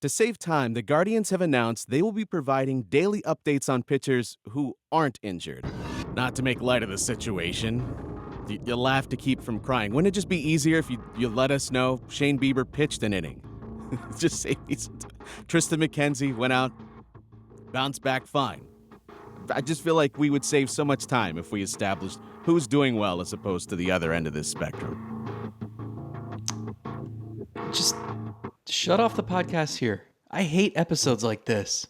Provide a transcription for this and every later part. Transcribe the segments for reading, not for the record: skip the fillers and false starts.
To save time, the Guardians have announced they will be providing daily updates on pitchers who aren't injured. Not to make light of the situation, you'll have to keep from crying. Wouldn't it just be easier if you let us know Shane Bieber pitched an inning? Just save me some time. Tristan McKenzie went out, bounced back fine. I just feel like we would save so much time if we established who's doing well as opposed to the other end of this spectrum. Just shut off the podcast here. I hate episodes like this.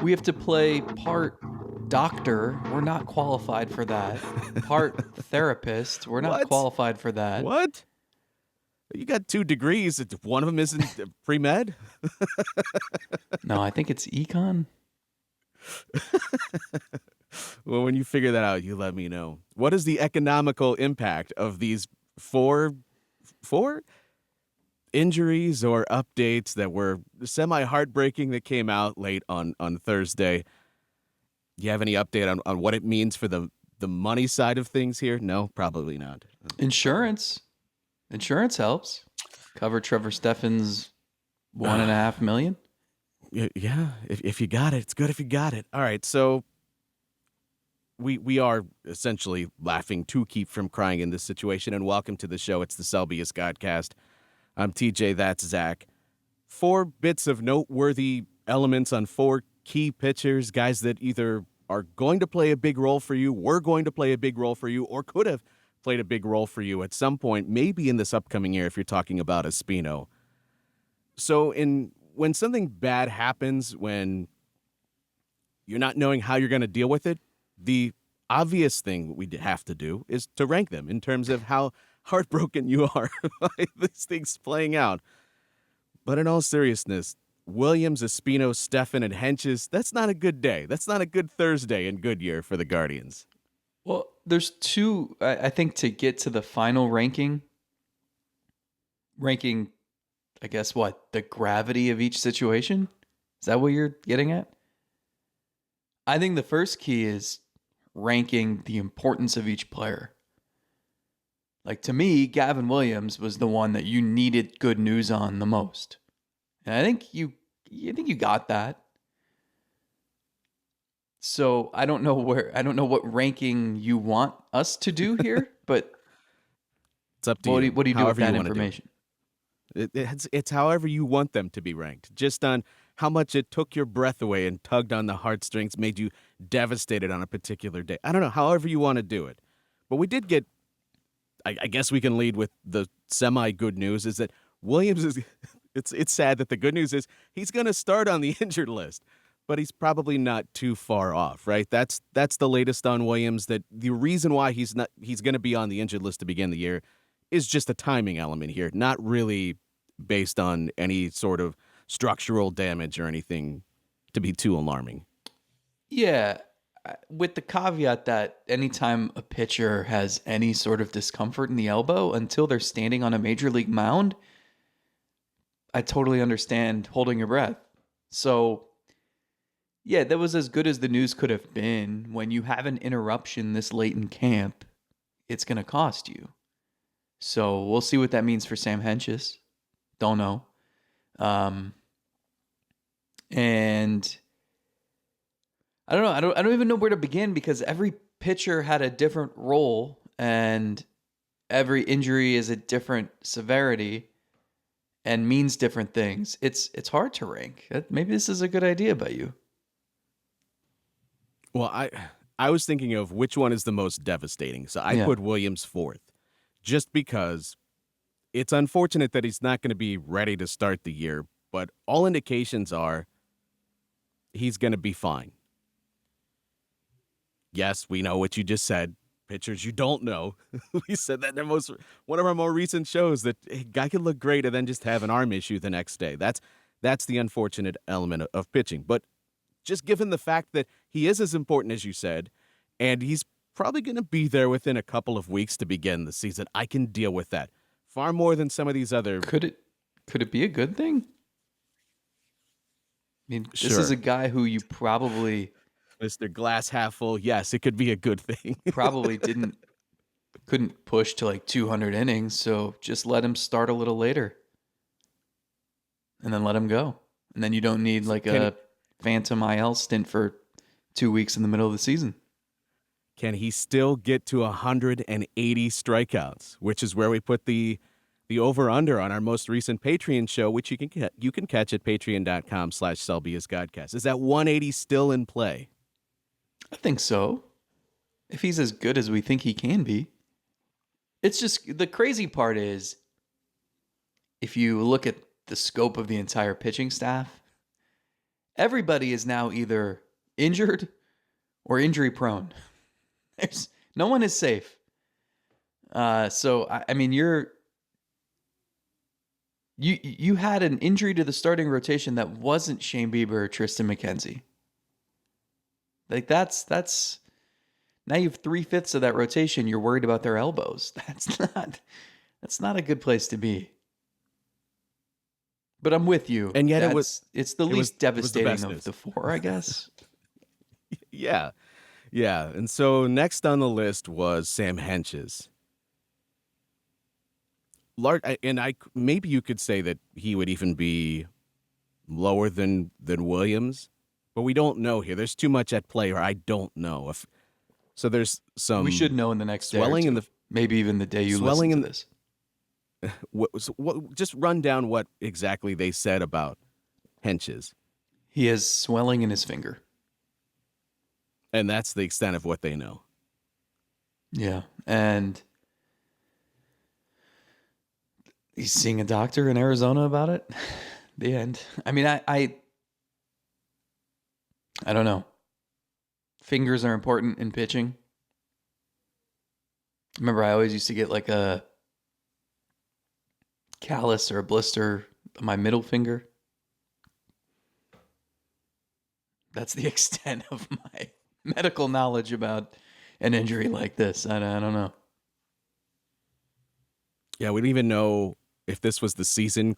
We have to play part doctor. We're not qualified for that. Part therapist. We're not qualified for that. What? You got 2 degrees. One of them isn't pre-med? No, I think it's econ. Well, when you figure that out, you let me know. What is the economical impact of these four injuries or updates that were semi-heartbreaking that came out late on Thursday? Do you have any update on what it means for the money side of things here? No, probably not. Insurance helps cover Trevor Steffen's $1.5 million. Yeah, if you got it, it's good if you got it. All right, so we are essentially laughing to keep from crying in this situation, and welcome to the show. It's the Selbyus Godcast. I'm TJ, that's Zach. 4 bits of noteworthy elements on 4 key pitchers, guys that either are going to play a big role for you, were going to play a big role for you, or could have played a big role for you at some point, maybe in this upcoming year if you're talking about Espino. So when something bad happens, when you're not knowing how you're going to deal with it, the obvious thing we have to do is to rank them in terms of how heartbroken you are by these things playing out. But in all seriousness, Williams, Espino, Steffen, and Hentges, that's not a good day. That's not a good Thursday in Goodyear for the Guardians. Well, there's 2, I think, to get to the final ranking, I guess, the gravity of each situation? Is that what you're getting at? I think the first key is ranking the importance of each player. Like, to me, Gavin Williams was the one that you needed good news on the most. And I think you got that. So I don't know what ranking you want us to do here, but it's up to you. What do you do with that information? It's however you want them to be ranked, just on how much it took your breath away and tugged on the heartstrings, made you devastated on a particular day. I don't know, however you want to do it. But we did get, I guess we can lead with the semi-good news, is that Williams is, it's sad that the good news is he's going to start on the injured list, but he's probably not too far off, right? That's the latest on Williams, that the reason why he's going to be on the injured list to begin the year is just a timing element here, not really based on any sort of structural damage or anything to be too alarming. Yeah, with the caveat that anytime a pitcher has any sort of discomfort in the elbow until they're standing on a major league mound, I totally understand holding your breath. So, yeah, that was as good as the news could have been. When you have an interruption this late in camp, it's going to cost you. So we'll see what that means for Sam Hentges. Don't know. And I don't know. I don't even know where to begin, because every pitcher had a different role and every injury is a different severity and means different things. It's hard to rank. Maybe this is a good idea by you. Well, I was thinking of which one is the most devastating. So I put Williams 4th, just because it's unfortunate that he's not going to be ready to start the year, but all indications are he's going to be fine. Yes, we know what you just said. Pitchers you don't know. We said that in one of our more recent shows, that a guy could look great and then just have an arm issue the next day. That's the unfortunate element of pitching. But just given the fact that he is as important as you said, and he's probably going to be there within a couple of weeks to begin the season, I can deal with that far more than some of these other. Could it be a good thing? I mean, Sure. This is a guy who you probably, Mr. Glass half full. Yes, it could be a good thing. probably couldn't push to like 200 innings, so just let him start a little later. and then let him go. And then you don't need like Can a phantom IL stint for 2 weeks in the middle of the season. Can he still get to 180 strikeouts, which is where we put the over-under on our most recent Patreon show, which you can catch at patreon.com/SelbyisGodcast. Is that 180 still in play? I think so. If he's as good as we think he can be. It's just, the crazy part is, if you look at the scope of the entire pitching staff, everybody is now either injured or injury prone. No one is safe. So I mean, you had an injury to the starting rotation that wasn't Shane Bieber or Tristan McKenzie. Like that's now you have 3/5 of that rotation. You're worried about their elbows. That's not a good place to be. But I'm with you. And yet it's the least devastating of the four, I guess. Yeah. Yeah. And so next on the list was Sam Hentges. Maybe you could say that he would even be lower than Williams, but we don't know here. There's too much at play, or I don't know. So there's some. We should know in the next day swelling or two. in the maybe even the day you listen to this. Just run down what exactly they said about Hentges. He has swelling in his finger. And that's the extent of what they know. Yeah. And he's seeing a doctor in Arizona about it. The end. I mean, I don't know. Fingers are important in pitching. Remember, I always used to get like a callus or a blister on my middle finger. That's the extent of my medical knowledge about an injury like this. I don't know. Yeah, we don't even know if this was the season.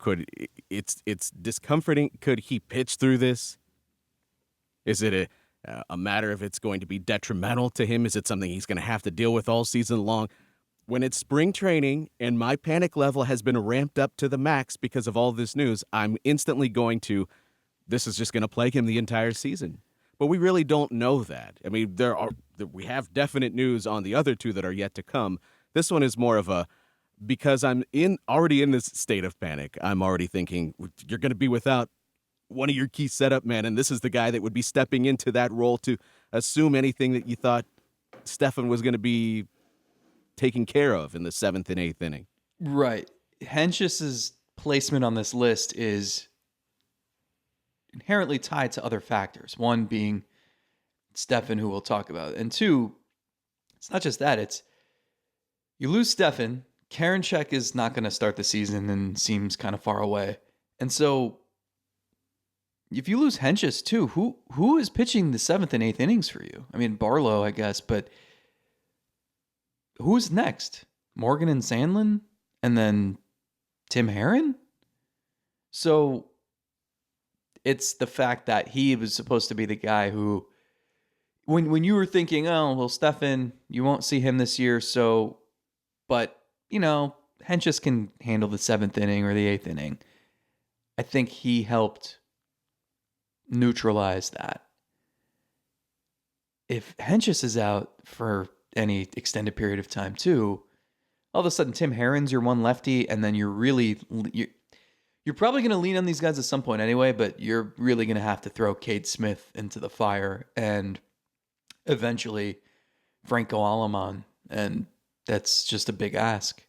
It's discomforting. Could he pitch through this? Is it a matter of it's going to be detrimental to him? Is it something he's going to have to deal with all season long? When it's spring training and my panic level has been ramped up to the max because of all this news, I'm instantly this is just going to plague him the entire season. But we really don't know that. I mean, we have definite news on the other two that are yet to come. This one is more of because I'm already in this state of panic. I'm already thinking you're going to be without one of your key setup men, and this is the guy that would be stepping into that role to assume anything that you thought Estevan was going to be taken care of in the 7th and 8th inning. Right. Hentges' placement on this list is inherently tied to other factors. One being Estevan, who we'll talk about. And two, it's not just that. It's you lose Estevan, Karinchak is not going to start the season and seems kind of far away. And so if you lose Hentges too, who is pitching the 7th and 8th innings for you? I mean, Barlow, I guess, but who's next? Morgan and Sandlin? And then Tim Herron? So it's the fact that he was supposed to be the guy who, when you were thinking, oh, well, Estevan, you won't see him this year, but, Hentges can handle the 7th inning or the 8th inning. I think he helped neutralize that. If Hentges is out for any extended period of time too, all of a sudden Tim Herron's your one lefty, and then you're probably going to lean on these guys at some point anyway, but you're really going to have to throw Cade Smith into the fire and eventually Franco Alamon, and that's just a big ask.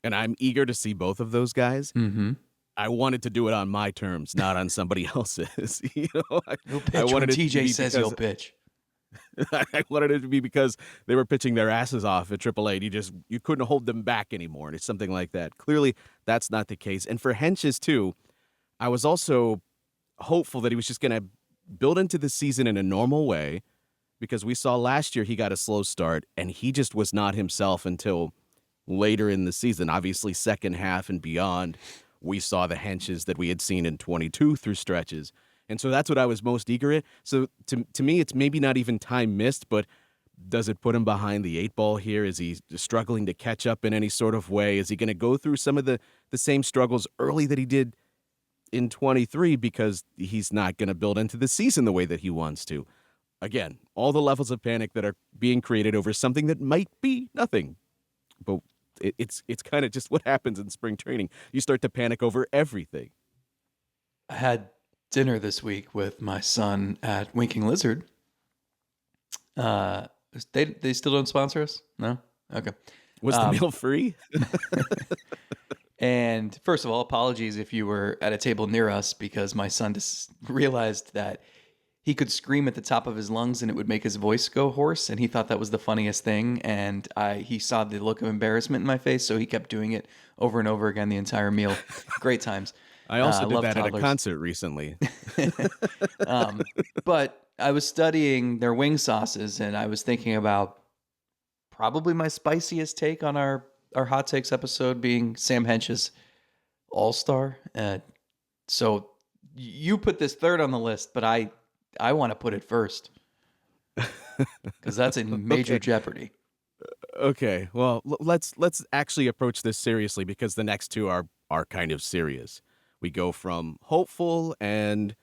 And I'm eager to see both of those guys. Mm-hmm. I wanted to do it on my terms, not on somebody else's. You'll pitch when TJ says you'll pitch. I wanted it to be because they were pitching their asses off at AAA. And you couldn't hold them back anymore, and it's something like that. Clearly, that's not the case. And for Hentges too, I was also hopeful that he was just going to build into the season in a normal way, because we saw last year he got a slow start, and he just was not himself until later in the season. Obviously, second half and beyond, we saw the Hentges that we had seen in 22 through stretches. And so that's what I was most eager at. So to me, it's maybe not even time missed, but Does it put him behind the 8 ball here? Is he struggling to catch up in any sort of way? Is he going to go through some of the same struggles early that he did in 23 because he's not going to build into the season the way that he wants to? Again, all the levels of panic that are being created over something that might be nothing. But it's kind of just what happens in spring training. You start to panic over everything. I had dinner this week with my son at Winking Lizard. They still don't sponsor us? No? Okay. Was the meal free? And first of all, apologies if you were at a table near us, because my son just realized that he could scream at the top of his lungs and it would make his voice go hoarse, and he thought that was the funniest thing. And he saw the look of embarrassment in my face, so he kept doing it over and over again the entire meal. Great times. I also did love that toddlers. at a concert recently. But I was studying their wing sauces, and I was thinking about probably my spiciest take on our hot takes episode being Sam Hentges All-Star. So you put this third on the list, but I want to put it first because that's in major jeopardy. Okay, well, let's actually approach this seriously, because the next two are kind of serious. We go from hopeful and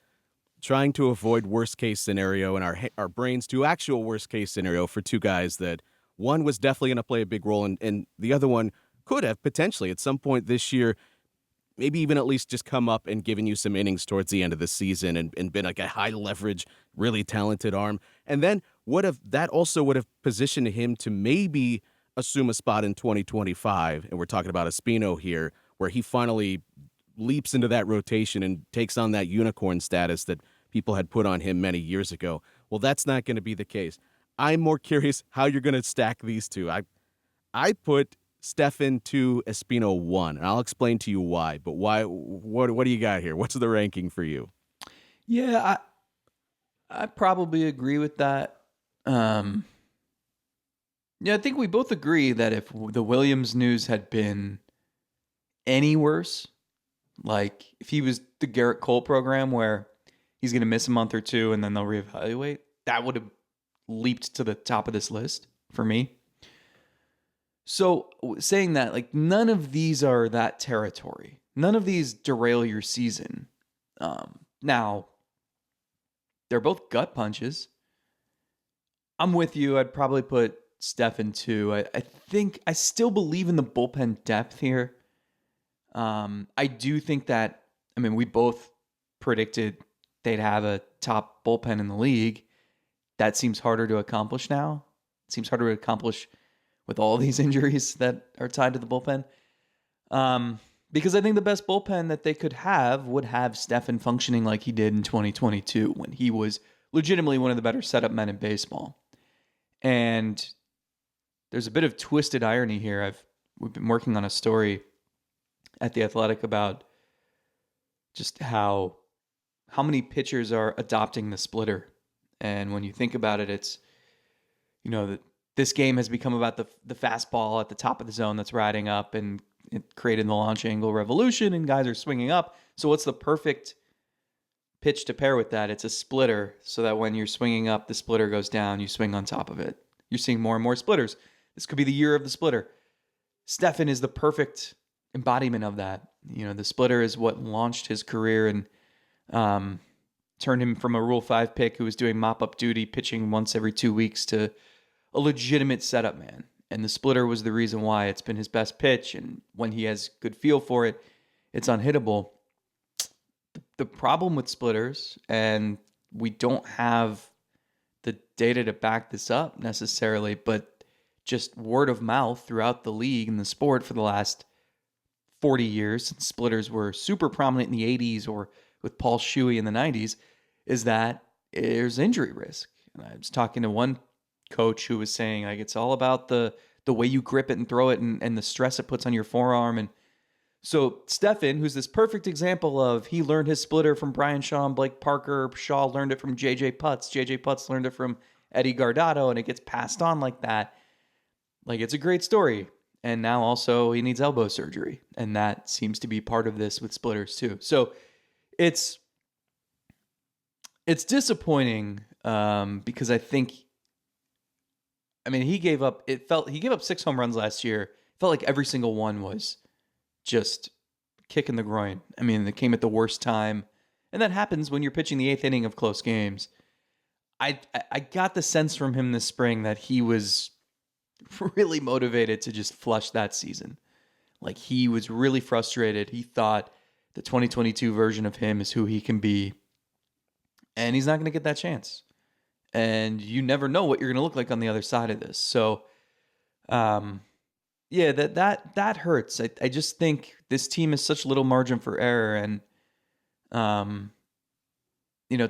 trying to avoid worst case scenario in our brains to actual worst case scenario for two guys that one was definitely going to play a big role, and the other one could have potentially at some point this year, maybe even at least just come up and given you some innings towards the end of the season and been like a high leverage, really talented arm. And then would have positioned him to maybe assume a spot in 2025. And we're talking about Espino here, where he finally leaps into that rotation and takes on that unicorn status that people had put on him many years ago. Well, that's not going to be the case. I'm more curious how you're going to stack these two. I put Estevan 2, Espino 1, and I'll explain to you why. But why? What do you got here? What's the ranking for you? Yeah, I probably agree with that. Yeah, I think we both agree that if the Williams news had been any worse, like if he was the Garrett Cole program where he's going to miss a month or two and then they'll reevaluate, that would have leaped to the top of this list for me. So saying that, like, none of these are that territory. None of these derail your season. Now, they're both gut punches. I'm with you. I'd probably put Estevan 2. I think I still believe in the bullpen depth here. I do think that, we both predicted they'd have a top bullpen in the league. That seems harder to accomplish now. It seems harder to accomplish with all these injuries that are tied to the bullpen. Because I think the best bullpen that they could have would have Estevan functioning like he did in 2022 when he was legitimately one of the better setup men in baseball. And there's a bit of twisted irony here. We've been working on a story at The Athletic about just how many pitchers are adopting the splitter. And when you think about it, it's, that this game has become about the fastball at the top of the zone that's riding up, and it created the launch angle revolution, and guys are swinging up. So what's the perfect pitch to pair with that? It's a splitter, so that when you're swinging up, the splitter goes down, you swing on top of it. You're seeing more and more splitters. This could be the year of the splitter. Estevan is the perfect embodiment of that. The splitter is what launched his career and turned him from a Rule 5 pick who was doing mop-up duty, pitching once every 2 weeks, to a legitimate setup man. And the splitter was the reason why it's been his best pitch. And when he has good feel for it, it's unhittable. The problem with splitters, and we don't have the data to back this up necessarily, but just word of mouth throughout the league and the sport for the last 40 years, since splitters were super prominent in the 80s or with Paul Shuey in the 90s, is that there's injury risk. And I was talking to one coach who was saying, like, it's all about the way you grip it and throw it and the stress it puts on your forearm. And so Estevan, who's this perfect example of, he learned his splitter from Brian Shaw and Blake Parker. Shaw learned it from J.J. Putz. J.J. Putz learned it from Eddie Guardado, and it gets passed on like that. Like, it's a great story. And now also he needs elbow surgery. And that seems to be part of this with splitters too. So it's disappointing because I think I mean, he gave up 6 home runs last year. It felt like every single one was just kick in the groin. I mean, it came at the worst time. And that happens when you're pitching the 8th inning of close games. I got the sense from him this spring that he was really motivated to just flush that season. Like, he was really frustrated. He thought the 2022 version of him is who he can be. And he's not going to get that chance. And you never know what you're going to look like on the other side of this. So, yeah, that hurts. I just think this team has such little margin for error. And,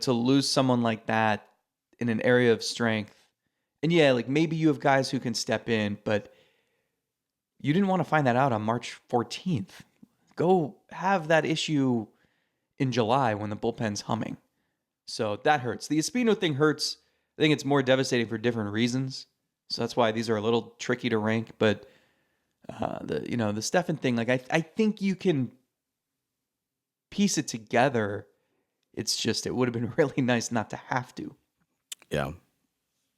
to lose someone like that in an area of strength. And yeah, like maybe you have guys who can step in, but you didn't want to find that out on March 14th. Go have that issue in July when the bullpen's humming. So that hurts. The Espino thing hurts. I think it's more devastating for different reasons. So that's why these are a little tricky to rank. But the Estevan thing, like I think you can piece it together. It's just it would have been really nice not to have to.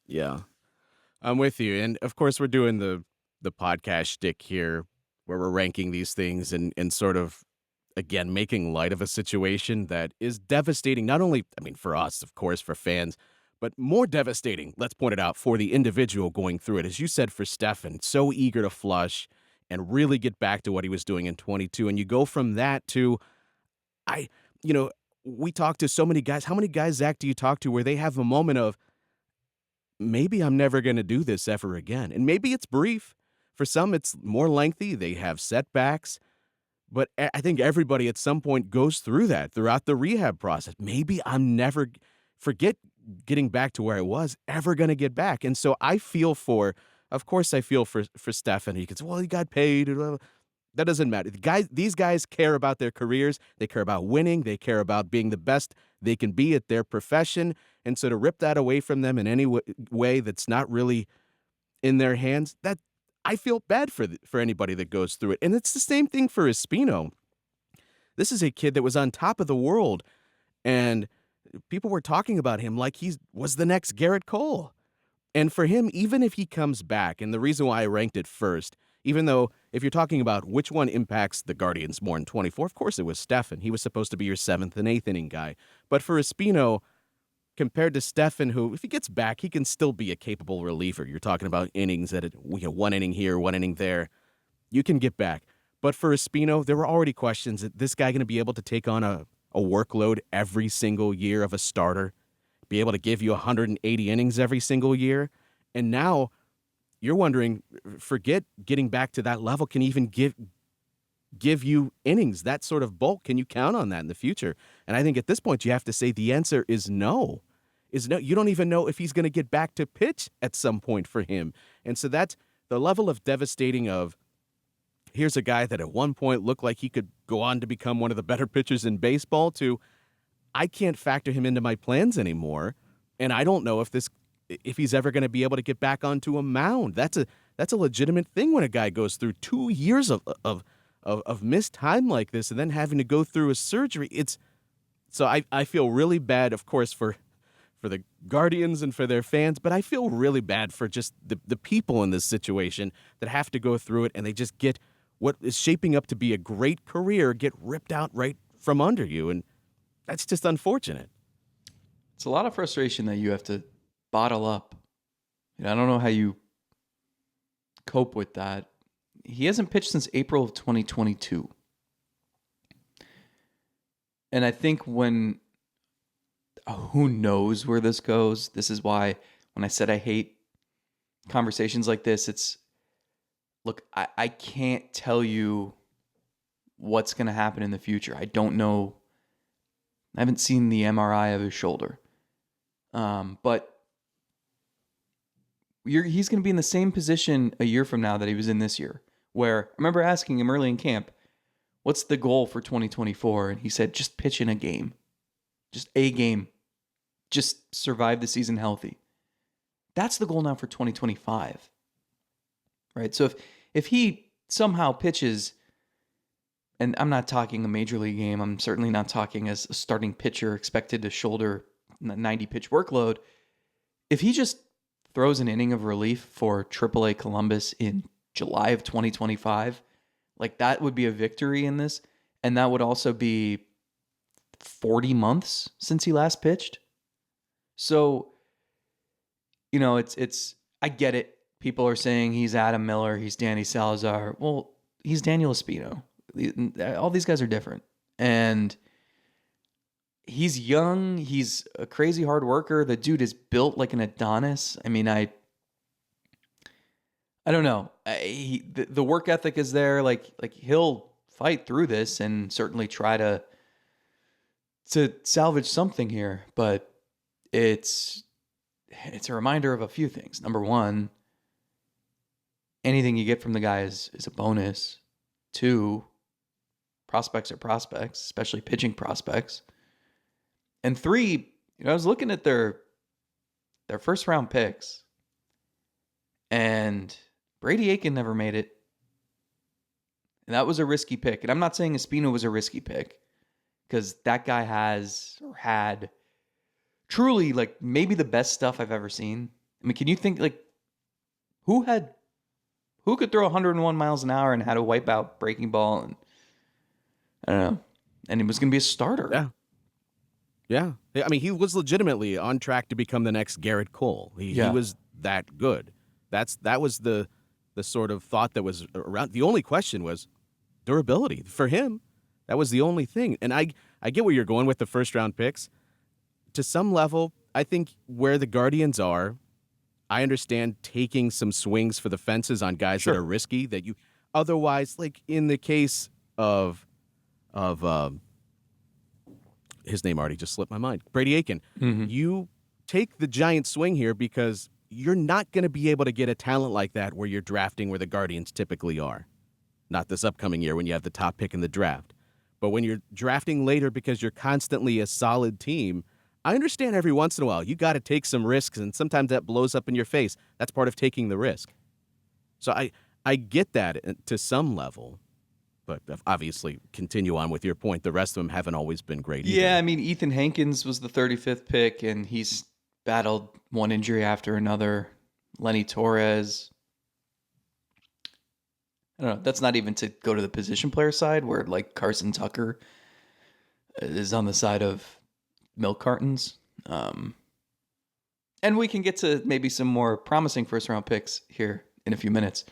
Yeah. I'm with you. And of course we're doing the podcast shtick here where we're ranking these things and sort of, again, making light of a situation that is devastating, not only, I mean, for us, of course, for fans, but more devastating, let's point it out, for the individual going through it. As you said, for Estevan, so eager to flush and really get back to what he was doing in 22. And you go from that to, we talk to so many guys. How many guys, Zach, do you talk to where they have a moment of, maybe I'm never going to do this ever again? And maybe it's brief. For some, it's more lengthy. They have setbacks. But I think everybody at some point goes through that throughout the rehab process. Maybe I'm never, forget getting back to where I was, ever going to get back. And so I feel for Stefan. He goes, well, he got paid. That doesn't matter. These guys care about their careers. They care about winning. They care about being the best they can be at their profession. And so to rip that away from them in any way that's not really in their hands, that I feel bad for anybody that goes through it. And it's the same thing for Espino. This is a kid that was on top of the world, and people were talking about him like he was the next Garrett Cole. And for him, even if he comes back, and the reason why I ranked it first, even though if you're talking about which one impacts the Guardians more in 24, of course it was Stefan. He was supposed to be your 7th and 8th inning guy. But for Espino, compared to Stefan, who, if he gets back, he can still be a capable reliever. You're talking about innings at 1 inning here, 1 inning there. You can get back. But for Espino, there were already questions that this guy going to be able to take on a workload every single year of a starter, be able to give you 180 innings every single year. And now you're wondering, forget getting back to that level, can even give you innings, that sort of bulk. Can you count on that in the future? And I think at this point you have to say the answer is no. You don't even know if he's going to get back to pitch at some point for him. And so that's the level of devastating of, here's a guy that at one point looked like he could go on to become one of the better pitchers in baseball, to I can't factor him into my plans anymore. And I don't know if he's ever going to be able to get back onto a mound. That's a legitimate thing when a guy goes through 2 years of missed time like this and then having to go through a surgery. So I feel really bad, of course, for the Guardians and for their fans, but I feel really bad for just the people in this situation that have to go through it, and they just get what is shaping up to be a great career get ripped out right from under you, and that's just unfortunate. It's a lot of frustration that you have to bottle up. I don't know how you cope with that. He hasn't pitched since April of 2022. And I think who knows where this goes. This is why when I said I hate conversations like this, look, I can't tell you what's going to happen in the future. I don't know. I haven't seen the MRI of his shoulder. But he's going to be in the same position a year from now that he was in this year, where I remember asking him early in camp, what's the goal for 2024? And he said, just pitch in a game. Just a game. Just survive the season healthy. That's the goal now for 2025. Right? So if he somehow pitches, and I'm not talking a major league game, I'm certainly not talking as a starting pitcher expected to shoulder a 90 pitch workload. If he just throws an inning of relief for AAA Columbus in July of 2025, like that would be a victory in this. And that would also be 40 months since he last pitched. So, it's I get it. People are saying he's Adam Miller, he's Danny Salazar. Well, he's Daniel Espino. All these guys are different. And he's young. He's a crazy hard worker. The dude is built like an Adonis. I mean, I don't know. The work ethic is there. Like he'll fight through this and certainly try to salvage something here. But it's a reminder of a few things. Number one, anything you get from the guy is a bonus. Two, prospects are prospects, especially pitching prospects. And three, I was looking at their first round picks, and Brady Aiken never made it. And that was a risky pick. And I'm not saying Espino was a risky pick, because that guy has or had truly like maybe the best stuff I've ever seen. I mean, can you think like who could throw 101 miles an hour and had a wipeout breaking ball, and I don't know, and he was going to be a starter. Yeah. I mean, he was legitimately on track to become the next Garrett Cole. He was that good. That was the sort of thought that was around. The only question was durability for him. That was the only thing. And I get where you're going with the first round picks. To some level, I think where the Guardians are, I understand taking some swings for the fences on guys that are risky that you otherwise, like in the case of his name already just slipped my mind, Brady Aiken. Mm-hmm. You take the giant swing here because you're not going to be able to get a talent like that where you're drafting where the Guardians typically are. Not this upcoming year when you have the top pick in the draft. But when you're drafting later because you're constantly a solid team, I understand every once in a while you got to take some risks, and sometimes that blows up in your face. That's part of taking the risk. So I get that to some level. But obviously, continue on with your point. The rest of them haven't always been great either. Yeah, I mean, Ethan Hankins was the 35th pick, and he's battled one injury after another. Lenny Torres. I don't know. That's not even to go to the position player side, where like Carson Tucker is on the side of milk cartons. And we can get to maybe some more promising first-round picks here in a few minutes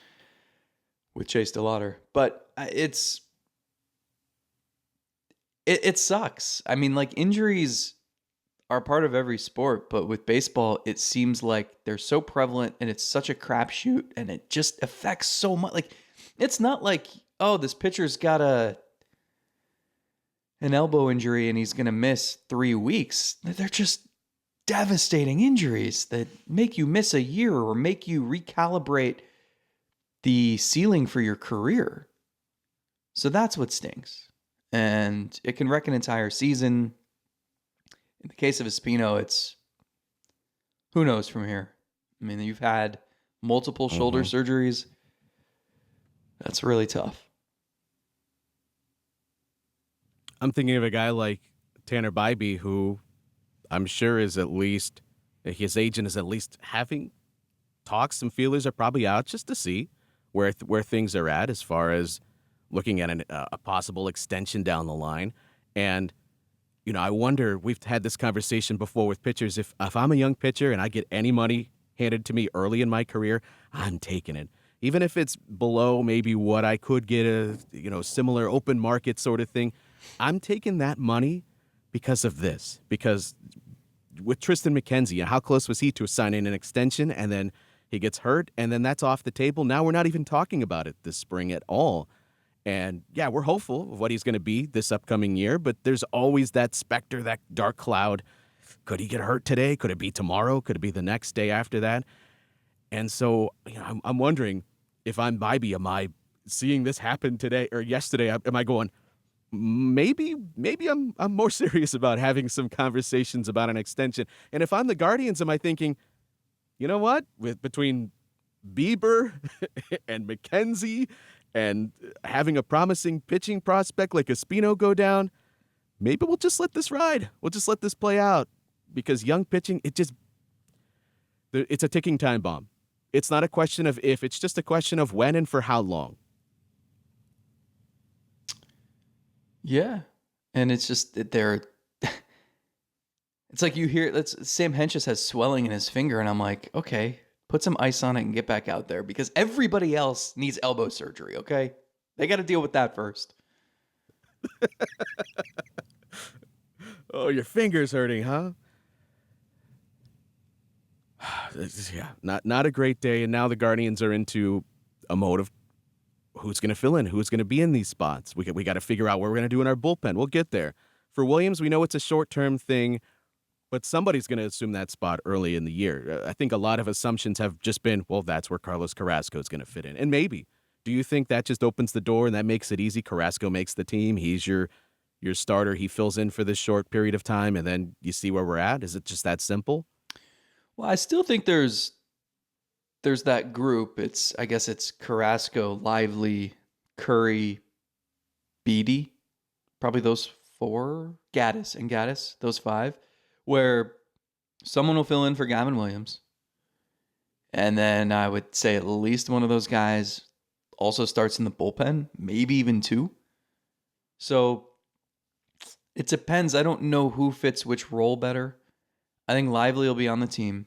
with Chase DeLauter. But it sucks. I mean, like, injuries are part of every sport, but with baseball, it seems like they're so prevalent and it's such a crapshoot, and it just affects so much. Like, it's not like, oh, this pitcher's got an elbow injury and he's going to miss 3 weeks. They're just devastating injuries that make you miss a year or make you recalibrate the ceiling for your career. So that's what stinks. And it can wreck an entire season. In the case of Espino, it's who knows from here. I mean, you've had multiple shoulder surgeries. That's really tough. I'm thinking of a guy like Tanner Bybee, who I'm sure is at least, his agent is at least having talks. Some feelers are probably out just to see where things are at as far as looking at a possible extension down the line. And, I wonder, we've had this conversation before with pitchers. If I'm a young pitcher and I get any money handed to me early in my career, I'm taking it. Even if it's below maybe what I could get a, similar open market sort of thing, I'm taking that money because of this. Because with Tristan McKenzie, how close was he to signing an extension, and then he gets hurt, and then that's off the table. Now we're not even talking about it this spring at all. And yeah, we're hopeful of what he's going to be this upcoming year, but there's always that specter, that dark cloud. Could he get hurt today? Could it be tomorrow? Could it be the next day after that? And so I'm wondering, if I'm Bybee, am I seeing this happen today or yesterday? Am I going, maybe I'm more serious about having some conversations about an extension? And if I'm the Guardians, am I thinking, you know what? Between Bieber and McKenzie and having a promising pitching prospect like Espino go down, maybe we'll just let this ride. We'll just let this play out, because young pitching, It's a ticking time bomb. It's not a question of if, it's just a question of when and for how long. Yeah. And it's just that they're it's like you hear that's Sam Hentges has swelling in his finger, and I'm like, okay, put some ice on it and get back out there because everybody else needs elbow surgery, okay? They got to deal with that first. Oh, your finger's hurting, huh? Yeah, not a great day. And now the Guardians are into a mode of who's going to fill in, who's going to be in these spots. We got to figure out what we're going to do in our bullpen. We'll get there. For Williams, we know it's a short-term thing, but somebody's going to assume that spot early in the year. I think a lot of assumptions have just been, well, that's where Carlos Carrasco is going to fit in. And maybe. Do you think that just opens the door and that makes it easy? Carrasco makes the team. He's your starter. He fills in for this short period of time, and then you see where we're at? Is it just that simple? Well, I still think there's that group. I guess it's Carrasco, Lively, Curry, Beatty, probably those four, Gaddis, those five, where someone will fill in for Gavin Williams. And then I would say at least one of those guys also starts in the bullpen, maybe even two. So it depends. I don't know who fits which role better. I think Lively will be on the team.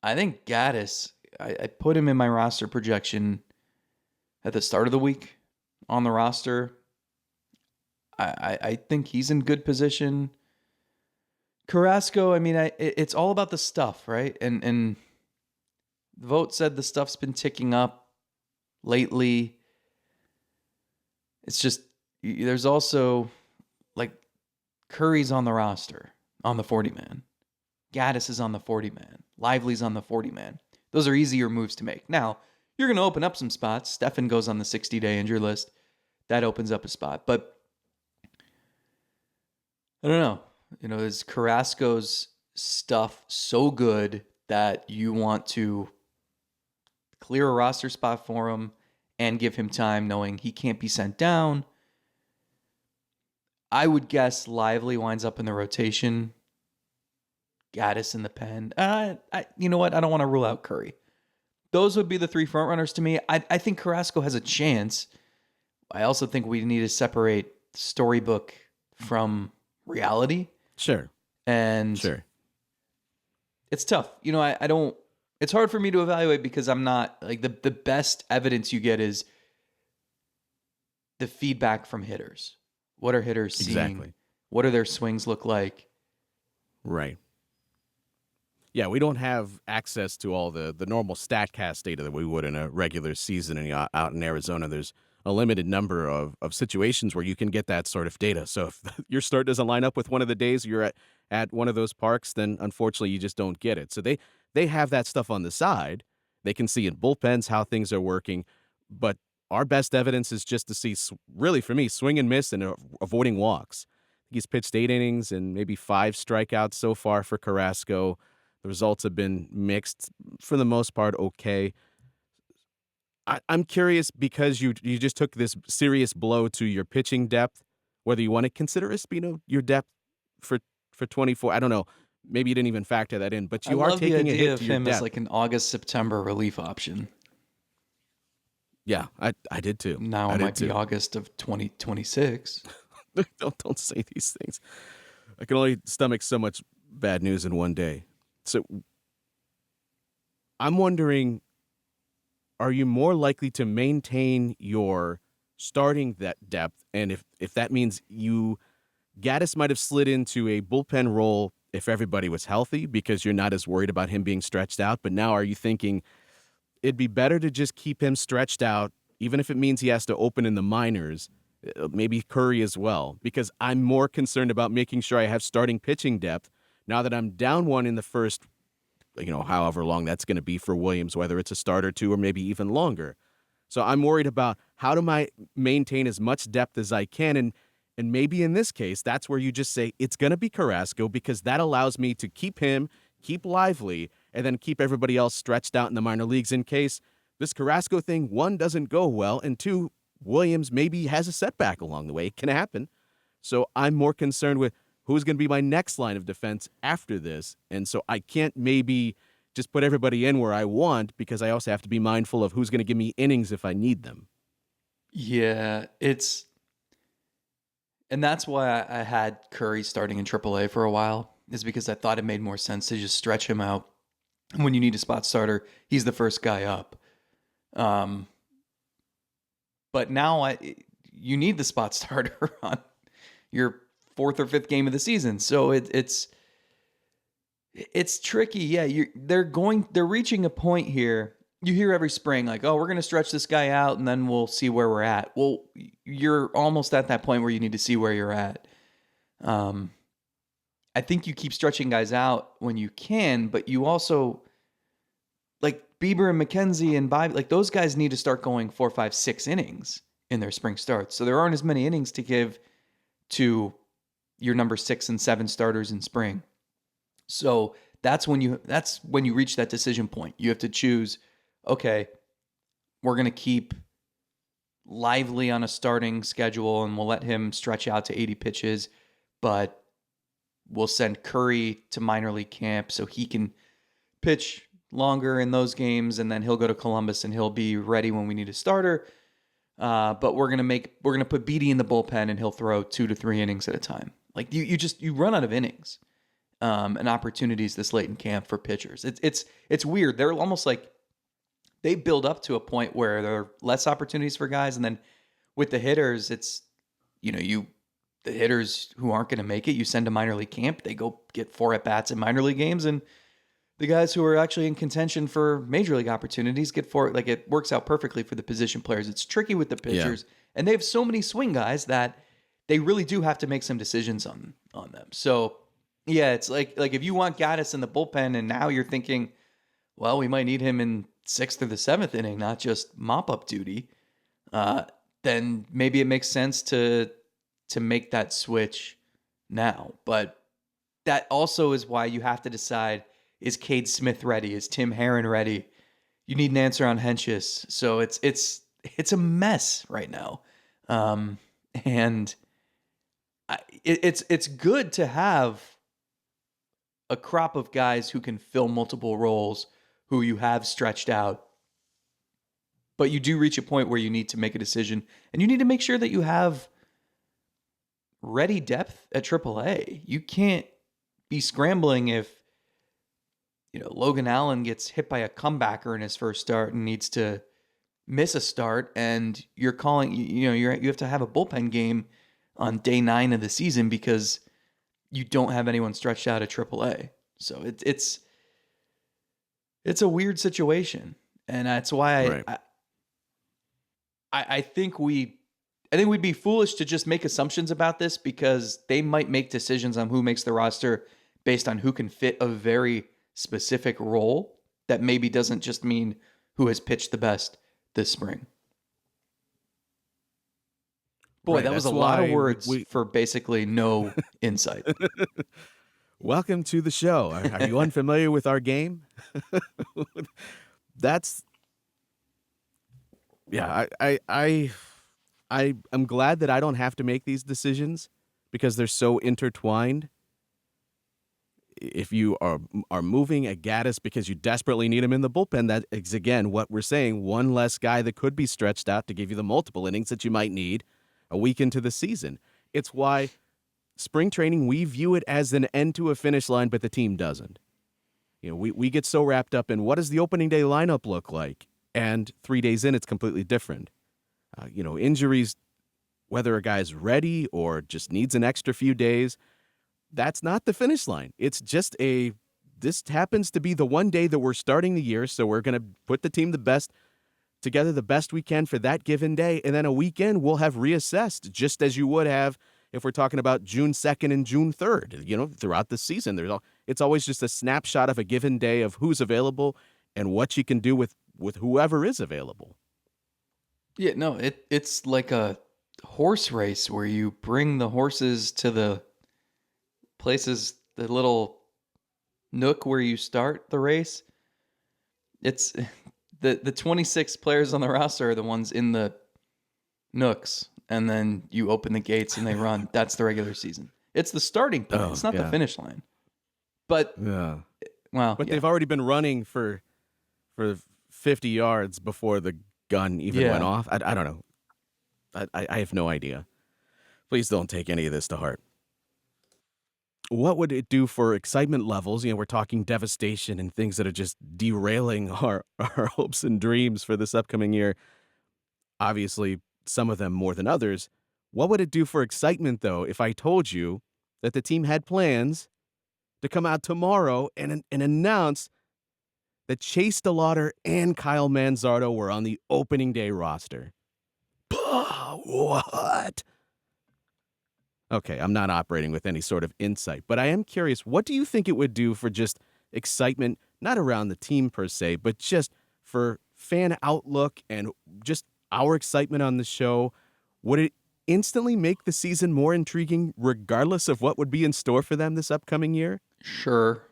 I think Gaddis, I put him in my roster projection at the start of the week on the roster. I think he's in good position. Carrasco, I mean, it's all about the stuff, right? And the vote said the stuff's been ticking up lately. It's just, there's also, like, Curry's on the roster, on the 40-man. Gaddis is on the 40-man. Lively's on the 40-man. Those are easier moves to make. Now, you're going to open up some spots. Estevan goes on the 60-day injury list. That opens up a spot. But I don't know. You know, is Carrasco's stuff so good that you want to clear a roster spot for him and give him time knowing he can't be sent down? I would guess Lively winds up in the rotation. Gaddis in the pen. You know what? I don't want to rule out Curry. Those would be the three frontrunners to me. I think Carrasco has a chance. I also think we need to separate storybook from reality. Sure. And sure. It's tough. You know, I don't, it's hard for me to evaluate because I'm not, like, the best evidence you get is the feedback from hitters. What are hitters seeing? Exactly. What do their swings look like? Right. Yeah, we don't have access to all the normal StatCast data that we would in a regular season. And out in Arizona, there's a limited number of situations where you can get that sort of data. So if your start doesn't line up with one of the days you're at one of those parks, then unfortunately you just don't get it. So they have that stuff on the side. They can see in bullpens how things are working. But our best evidence is just to see, really for me, swing and miss and avoiding walks. He's pitched 8 innings and maybe 5 strikeouts so far for Carrasco. The results have been mixed, for the most part, okay. I'm curious because you just took this serious blow to your pitching depth, whether you want to consider Espino your depth for 24. I don't know. Maybe you didn't even factor that in, but you are taking a hit to your depth. I love the idea of him as like an August-September relief option. Yeah, I did too. Now it might be August of 2026. Don't say these things. I can only stomach so much bad news in one day. So I'm wondering, are you more likely to maintain your starting that depth? And if that means Gaddis might have slid into a bullpen role if everybody was healthy because you're not as worried about him being stretched out. But now are you thinking it'd be better to just keep him stretched out, even if it means he has to open in the minors, maybe Curry as well? Because I'm more concerned about making sure I have starting pitching depth now that I'm down one in the first, however long that's going to be for Williams, whether it's a start or two or maybe even longer. So I'm worried about how do I maintain as much depth as I can. And maybe in this case, that's where you just say it's going to be Carrasco because that allows me to keep him, keep Lively, and then keep everybody else stretched out in the minor leagues in case this Carrasco thing, 1, doesn't go well, and 2, Williams maybe has a setback along the way. It can happen. So I'm more concerned with who's going to be my next line of defense after this. And so I can't maybe just put everybody in where I want, because I also have to be mindful of who's going to give me innings if I need them. Yeah, and that's why I had Curry starting in AAA for a while, is because I thought it made more sense to just stretch him out. When you need a spot starter, he's the first guy up. But now you need the spot starter on your fourth or fifth game of the season, so it's tricky. Yeah, they're reaching a point here. You hear every spring like, oh, we're going to stretch this guy out and then we'll see where we're at. Well, you're almost at that point where you need to see where you're at. I think you keep stretching guys out when you can, but you also, like Bieber and McKenzie and Bobby, like those guys need to start going 4, 5, 6 innings in their spring starts. So there aren't as many innings to give to your number 6 and 7 starters in spring. So that's when you reach that decision point. You have to choose, okay, we're going to keep Lively on a starting schedule and we'll let him stretch out to 80 pitches, but we'll send Curry to minor league camp so he can pitch longer in those games, and then he'll go to Columbus and he'll be ready when we need a starter. But we're gonna put Beatty in the bullpen and he'll throw 2 to 3 innings at a time. Like you run out of innings and opportunities this late in camp for pitchers. It's weird. They're almost like they build up to a point where there are less opportunities for guys, and then with the hitters, it's the hitters who aren't going to make it, you send to minor league camp. They go get 4 at bats in minor league games, and the guys who are actually in contention for major league opportunities get 4. Like, it works out perfectly for the position players. It's tricky with the pitchers, and they have so many swing guys that they really do have to make some decisions on them. So yeah, it's like if you want Gaddis in the bullpen, and now you're thinking, well, we might need him in 6th or the 7th inning, not just mop up duty. Then maybe it makes sense to make that switch now. But that also is why you have to decide, is Cade Smith ready? Is Tim Herron ready? You need an answer on Hentges. So it's a mess right now. And it's good to have a crop of guys who can fill multiple roles, who you have stretched out. But you do reach a point where you need to make a decision, and you need to make sure that you have ready depth at AAA. You can't be scrambling if Logan Allen gets hit by a comebacker in his first start and needs to miss a start, and you're calling, you have to have a bullpen game on day 9 of the season because you don't have anyone stretched out at AAA. So it's a weird situation, and that's why I think we'd be foolish to just make assumptions about this, because they might make decisions on who makes the roster based on who can fit a very specific role that maybe doesn't just mean who has pitched the best this spring. Boy, that was a lot of words for basically no insight. Welcome to the show. Are you unfamiliar with our game? I'm glad that I don't have to make these decisions because they're so intertwined. If you are moving a Gaddis because you desperately need him in the bullpen, that is, again, what we're saying, one less guy that could be stretched out to give you the multiple innings that you might need a week into the season. It's why spring training, we view it as an end to a finish line, but the team doesn't. We get so wrapped up in what does the opening day lineup look like? And 3 days in, it's completely different. Injuries, whether a guy's ready or just needs an extra few days, that's not the finish line. It's just this happens to be the one day that we're starting the year, so we're going to put the team together the best we can for that given day, and then a weekend we'll have reassessed, just as you would have if we're talking about June 2nd and June 3rd. Throughout the season, it's always just a snapshot of a given day of who's available and what you can do with whoever is available. Yeah, no, it's like a horse race where you bring the horses to the places, the little nook where you start the race. It's the 26 players on the roster are the ones in the nooks, and then you open the gates and they run. That's the regular season. It's the starting point. Oh, It's not the yeah. finish line. But Yeah. well, But yeah. they've already been running for 50 yards before the gun even went Yeah. off. I don't know. I have no idea. Please don't take any of this to heart. What would it do for excitement levels? We're talking devastation and things that are just derailing our hopes and dreams for this upcoming year. Obviously, some of them more than others. What would it do for excitement, though, if I told you that the team had plans to come out tomorrow and announce that Chase DeLauter and Kyle Manzardo were on the opening day roster? What? Okay, I'm not operating with any sort of insight, but I am curious, what do you think it would do for just excitement, not around the team per se, but just for fan outlook and just our excitement on the show? Would it instantly make the season more intriguing regardless of what would be in store for them this upcoming year? Sure.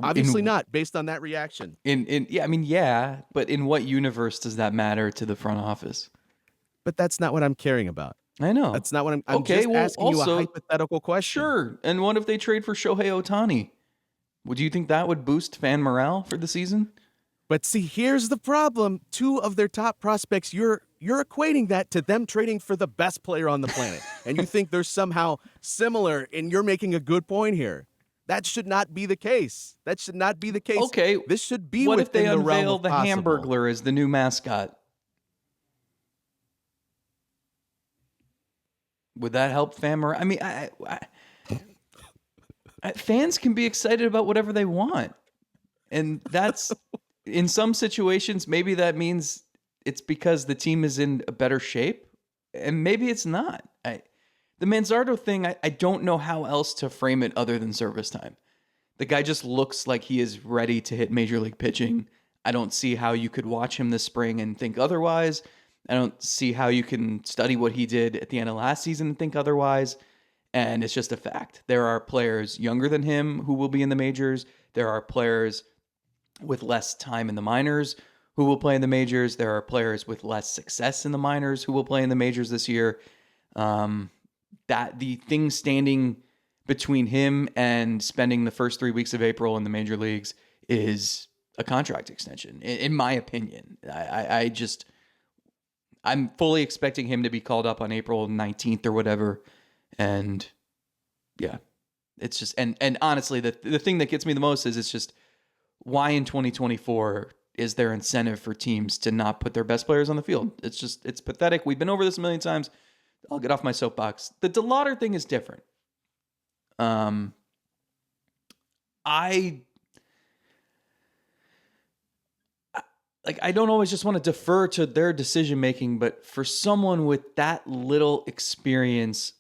Obviously not, based on that reaction. Yeah, I mean, yeah, but in what universe does that matter to the front office? But that's not what I'm caring about. I know. That's not what I'm Okay, just well, asking you a also, hypothetical question. Sure. And what if they trade for Shohei Ohtani? Would you think that would boost fan morale for the season? But see, here's the problem. 2 of their top prospects, you're equating that to them trading for the best player on the planet. And you think they're somehow similar, and you're making a good point here. That should not be the case. That should not be the case. Okay. This should be what if they within the realm unveil of the possible. Hamburglar as the new mascot? Would that help fan morale? I mean, fans can be excited about whatever they want. And that's, in some situations, maybe that means it's because the team is in a better shape. And maybe it's not. The Manzardo thing, I don't know how else to frame it other than service time. The guy just looks like he is ready to hit major league pitching. I don't see how you could watch him this spring and think otherwise. I don't see how you can study what he did at the end of last season and think otherwise. And it's just a fact. There are players younger than him who will be in the majors. There are players with less time in the minors who will play in the majors. There are players with less success in the minors who will play in the majors this year. That the thing standing between him and spending the first 3 weeks of April in the major leagues is a contract extension, in my opinion. I'm fully expecting him to be called up on April 19th or whatever. And yeah, it's just, and honestly, the thing that gets me the most is it's just, why in 2024 is there incentive for teams to not put their best players on the field? It's pathetic. We've been over this a million times. I'll get off my soapbox. The DeLauter thing is different. I don't always just want to defer to their decision making, but for someone with that little experience,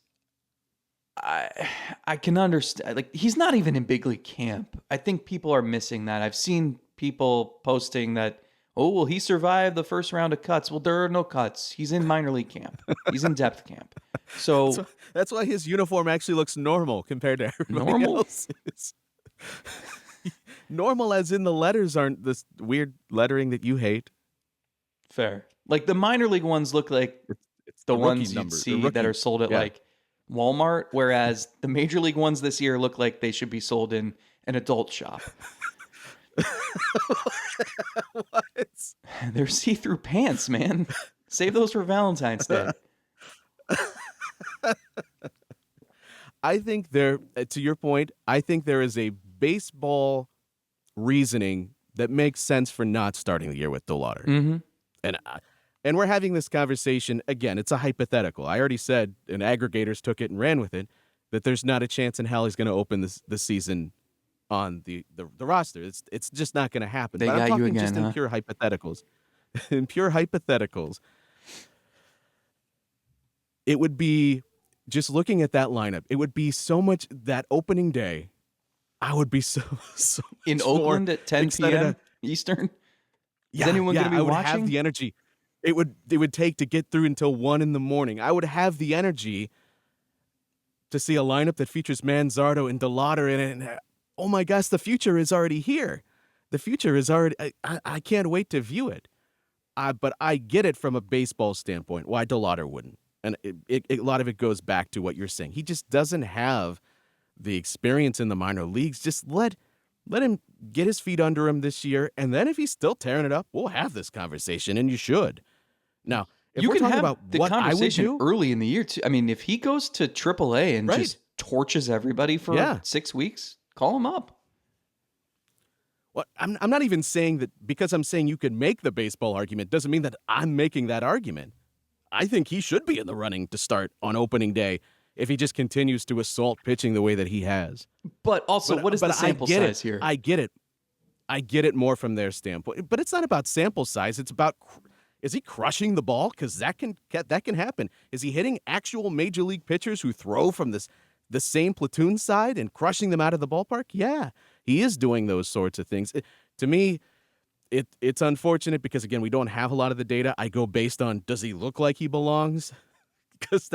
I can understand. Like, he's not even in big league camp. I think people are missing that. I've seen people posting that, oh, well, he survived the first round of cuts. Well, there are no cuts. He's in minor league camp. He's in depth camp. So that's why his uniform actually looks normal compared to everybody else's. Normal as in the letters aren't this weird lettering that you hate. Fair. Like, the minor league ones look like it's the rookie ones you number, see that are sold at like Walmart, whereas the major league ones this year look like they should be sold in an adult shop. What? They're see-through pants, man. Save those for Valentine's Day. I think to your point, I think there is a baseball reasoning that makes sense for not starting the year with DeLauter. Mm-hmm. And we're having this conversation, again, it's a hypothetical. I already said, and aggregators took it and ran with it, that there's not a chance in hell he's going to open this season on the roster. It's just not going to happen. They but got I'm talking you again, just in pure hypotheticals. In pure hypotheticals, it would be, just looking at that lineup, it would be so much, that opening day, I would be so in much Oakland at 10 p.m. Eastern? Is anyone going to be I would watching? have the energy. It would take to get through until 1 a.m. I would have the energy to see a lineup that features Manzardo and DeLauter in it. And, oh my gosh, the future is already here. The future is already. I can't wait to view it. But I get it from a baseball standpoint why DeLauter wouldn't. And a lot of it goes back to what you're saying. He just doesn't have the experience in the minor leagues. Just let him get his feet under him this year, and then if he's still tearing it up, we'll have this conversation, and you should. Now, if You we're can talking have about the what I would conversation do, early in the year too. I mean, if he goes to AAA and Right. just torches everybody for 6 weeks, call him up. well, I'm not even saying that because I'm saying you could make the baseball argument doesn't mean that I'm making that argument. I think he should be in the running to start on opening day if he just continues to assault pitching the way that he has. But also, what is the sample size here? I get it. I get it more from their standpoint. But it's not about sample size. It's about, is he crushing the ball? Because that can happen. Is he hitting actual major league pitchers who throw from the same platoon side and crushing them out of the ballpark? Yeah, he is doing those sorts of things. To me, it's unfortunate because, again, we don't have a lot of the data. I go based on, does he look like he belongs? Because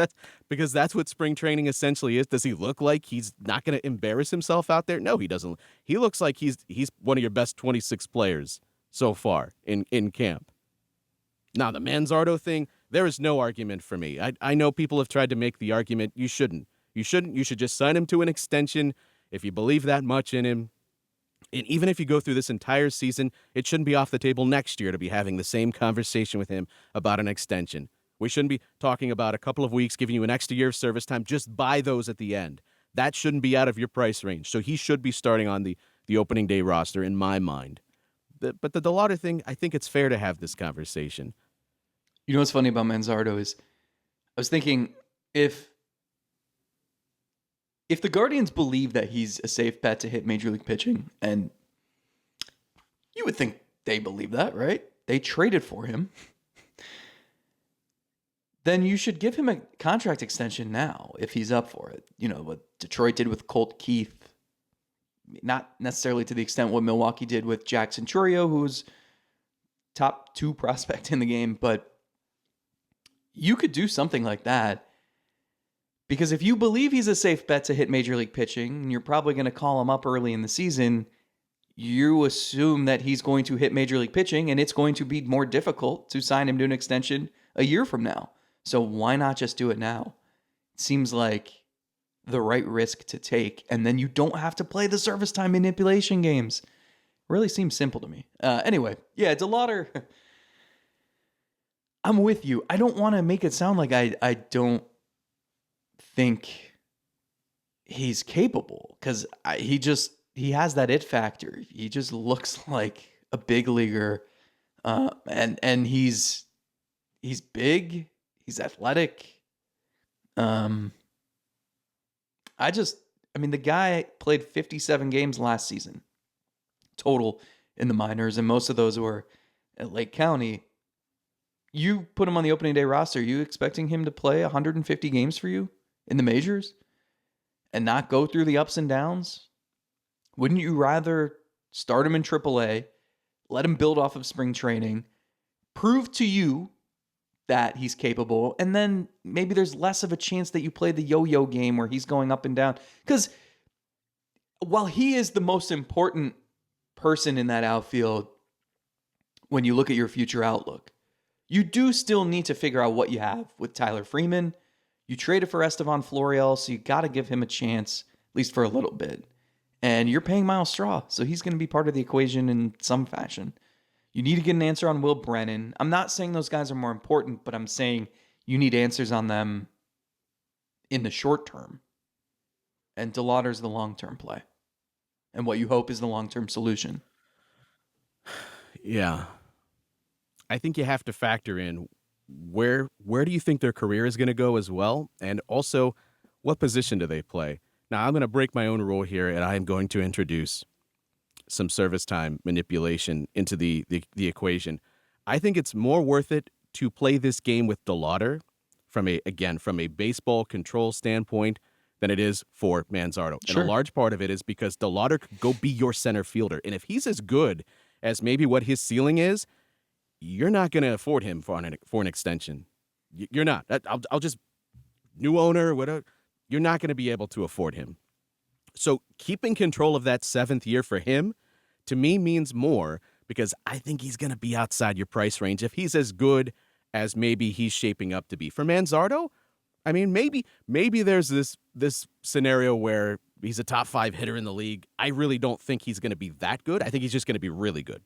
that's what spring training essentially is. Does he look like he's not going to embarrass himself out there? No, he doesn't. He looks like he's one of your best 26 players so far in camp. Now, the Manzardo thing, there is no argument for me. I know people have tried to make the argument you shouldn't. You should just sign him to an extension if you believe that much in him. And even if you go through this entire season, it shouldn't be off the table next year to be having the same conversation with him about an extension. We shouldn't be talking about a couple of weeks, giving you an extra year of service time. Just buy those at the end. That shouldn't be out of your price range. So he should be starting on the opening day roster in my mind. But the DeLauter thing, I think it's fair to have this conversation. You know what's funny about Manzardo is I was thinking if the Guardians believe that he's a safe bet to hit major league pitching, and you would think they believe that, right? They traded for him. Then you should give him a contract extension now if he's up for it. You know, what Detroit did with Colt Keith. Not necessarily to the extent what Milwaukee did with Jackson Chourio, who's top 2 prospect in the game, but you could do something like that. Because if you believe he's a safe bet to hit major league pitching, and you're probably going to call him up early in the season, you assume that he's going to hit major league pitching, and it's going to be more difficult to sign him to an extension a year from now. So why not just do it now? It seems like the right risk to take, and then you don't have to play the service time manipulation games. It really seems simple to me. Anyway, yeah, DeLauter, I'm with you. I don't want to make it sound like I don't think he's capable, because he has that it factor. He just looks like a big leaguer, and he's big. He's athletic. The guy played 57 games last season total in the minors, and most of those were at Lake County. You put him on the opening day roster, are you expecting him to play 150 games for you in the majors and not go through the ups and downs? Wouldn't you rather start him in AAA, let him build off of spring training, prove to you that he's capable, and then maybe there's less of a chance that you play the yo-yo game where he's going up and down? Because while he is the most important person in that outfield, when you look at your future outlook, you do still need to figure out what you have with Tyler Freeman. You traded for Estevan Florial, so you got to give him a chance, at least for a little bit. And you're paying Miles Straw, so he's going to be part of the equation in some fashion. You need to get an answer on Will Brennan. I'm not saying those guys are more important, but I'm saying you need answers on them in the short term. And DeLauter's the long-term play. And what you hope is the long-term solution. Yeah. I think you have to factor in where do you think their career is going to go as well? And also, what position do they play? Now, I'm going to break my own rule here, and I am going to introduce some service time manipulation into the equation. I think it's more worth it to play this game with DeLauter from a baseball control standpoint than it is for Manzardo. Sure. And a large part of it is because DeLauter could go be your center fielder. And if he's as good as maybe what his ceiling is, you're not going to afford him for an extension. You're not. I'll just, new owner, whatever, you're not going to be able to afford him. So keeping control of that 7th year for him, to me, means more, because I think he's going to be outside your price range if he's as good as maybe he's shaping up to be. For Manzardo, I mean, maybe there's this scenario where he's a top 5 hitter in the league. I really don't think he's going to be that good. I think he's just going to be really good.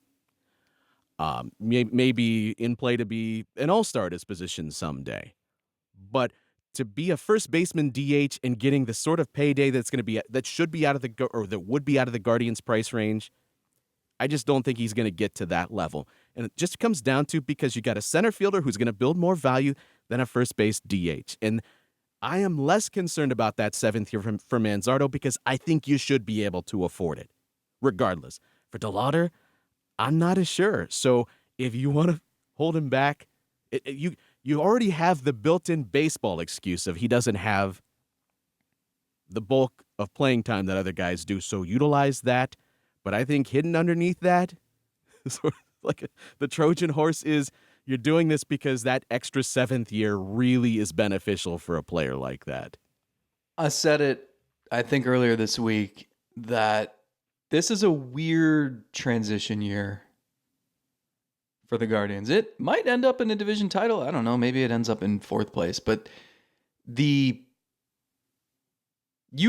Maybe in play to be an all-star at his position someday. But to be a first baseman DH and getting the sort of payday that should be out of that would be out of the Guardians price range, I just don't think he's going to get to that level. And it just comes down to because you got a center fielder who's going to build more value than a first base DH. And I am less concerned about that 7th year for Manzardo because I think you should be able to afford it, regardless. For DeLauter, I'm not as sure. So if you want to hold him back, you already have the built-in baseball excuse of he doesn't have the bulk of playing time that other guys do. So utilize that. But I think hidden underneath that, sort of like the Trojan horse, is you're doing this because that extra 7th year really is beneficial for a player like that. I said it, I think earlier this week, that this is a weird transition year for the Guardians. It might end up in a division title. I don't know. Maybe it ends up in 4th place. But you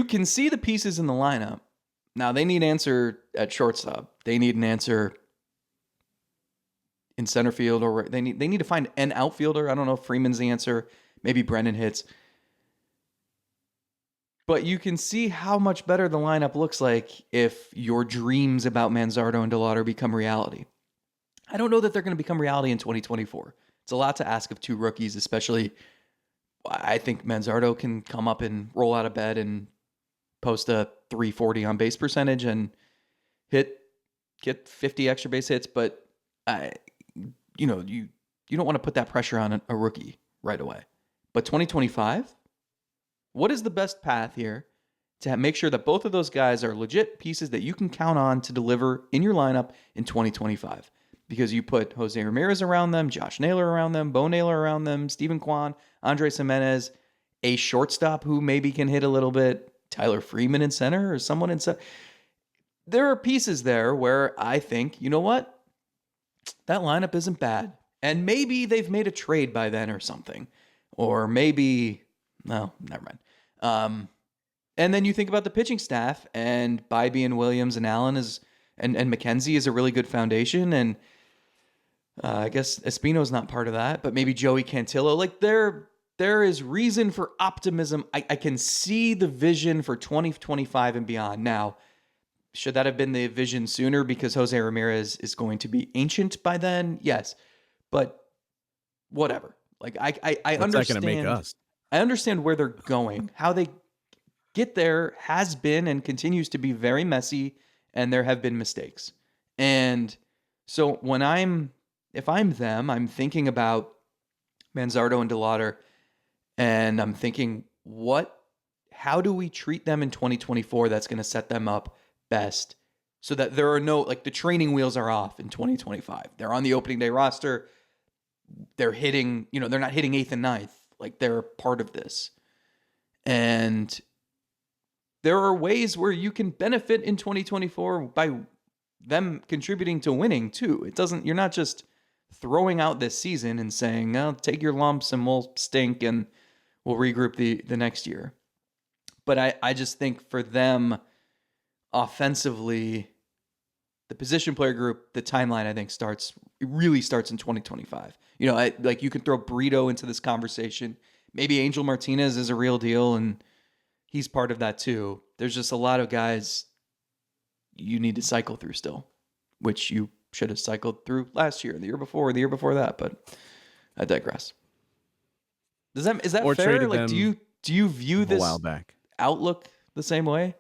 can see the pieces in the lineup. Now, they need an answer at shortstop. They need an answer in center field, or they need to find an outfielder. I don't know if Freeman's the answer. Maybe Brennan hits. But you can see how much better the lineup looks like if your dreams about Manzardo and DeLauter become reality. I don't know that they're going to become reality in 2024. It's a lot to ask of 2 rookies, especially I think Manzardo can come up and roll out of bed and post a 340 on base percentage and get 50 extra base hits, but you don't want to put that pressure on a rookie right away. But 2025, what is the best path here to make sure that both of those guys are legit pieces that you can count on to deliver in your lineup in 2025? Because you put Jose Ramirez around them, Josh Naylor around them, Bo Naylor around them, Steven Kwan, Andres Jimenez, a shortstop who maybe can hit a little bit, Tyler Freeman in center or someone in center. There are pieces there where I think, you know what? That lineup isn't bad. And maybe they've made a trade by then or something. Or maybe, no, never mind. And then you think about the pitching staff, and Bybee and Williams and Allen and McKenzie is a really good foundation. And I guess Espino's not part of that, but maybe Joey Cantillo. Like there is reason for optimism. I can see the vision for 2025 and beyond. Now, should that have been the vision sooner because Jose Ramirez is going to be ancient by then? Yes, but whatever. Like I What's understand. that going to make us? I understand where they're going. How they get there has been and continues to be very messy, and there have been mistakes. And so if I'm them, I'm thinking about Manzardo and DeLauter, and I'm thinking, how do we treat them in 2024 that's going to set them up best so that there are no, like, the training wheels are off in 2025. They're on the opening day roster. They're hitting, they're not hitting 8th and 9th. Like, they're part of this. And there are ways where you can benefit in 2024 by them contributing to winning too. You're not just throwing out this season and saying, "No, take your lumps and we'll stink and we'll regroup the next year." But I just think for them offensively, the position player group, the timeline, I think really starts in 2025. You can throw Brito into this conversation. Maybe Angel Martinez is a real deal, and he's part of that too. There's just a lot of guys you need to cycle through still, which you should have cycled through last year, the year before, the year before that. But I digress. Is that Or fair? traded Like, them do you view a this while back. outlook the same way?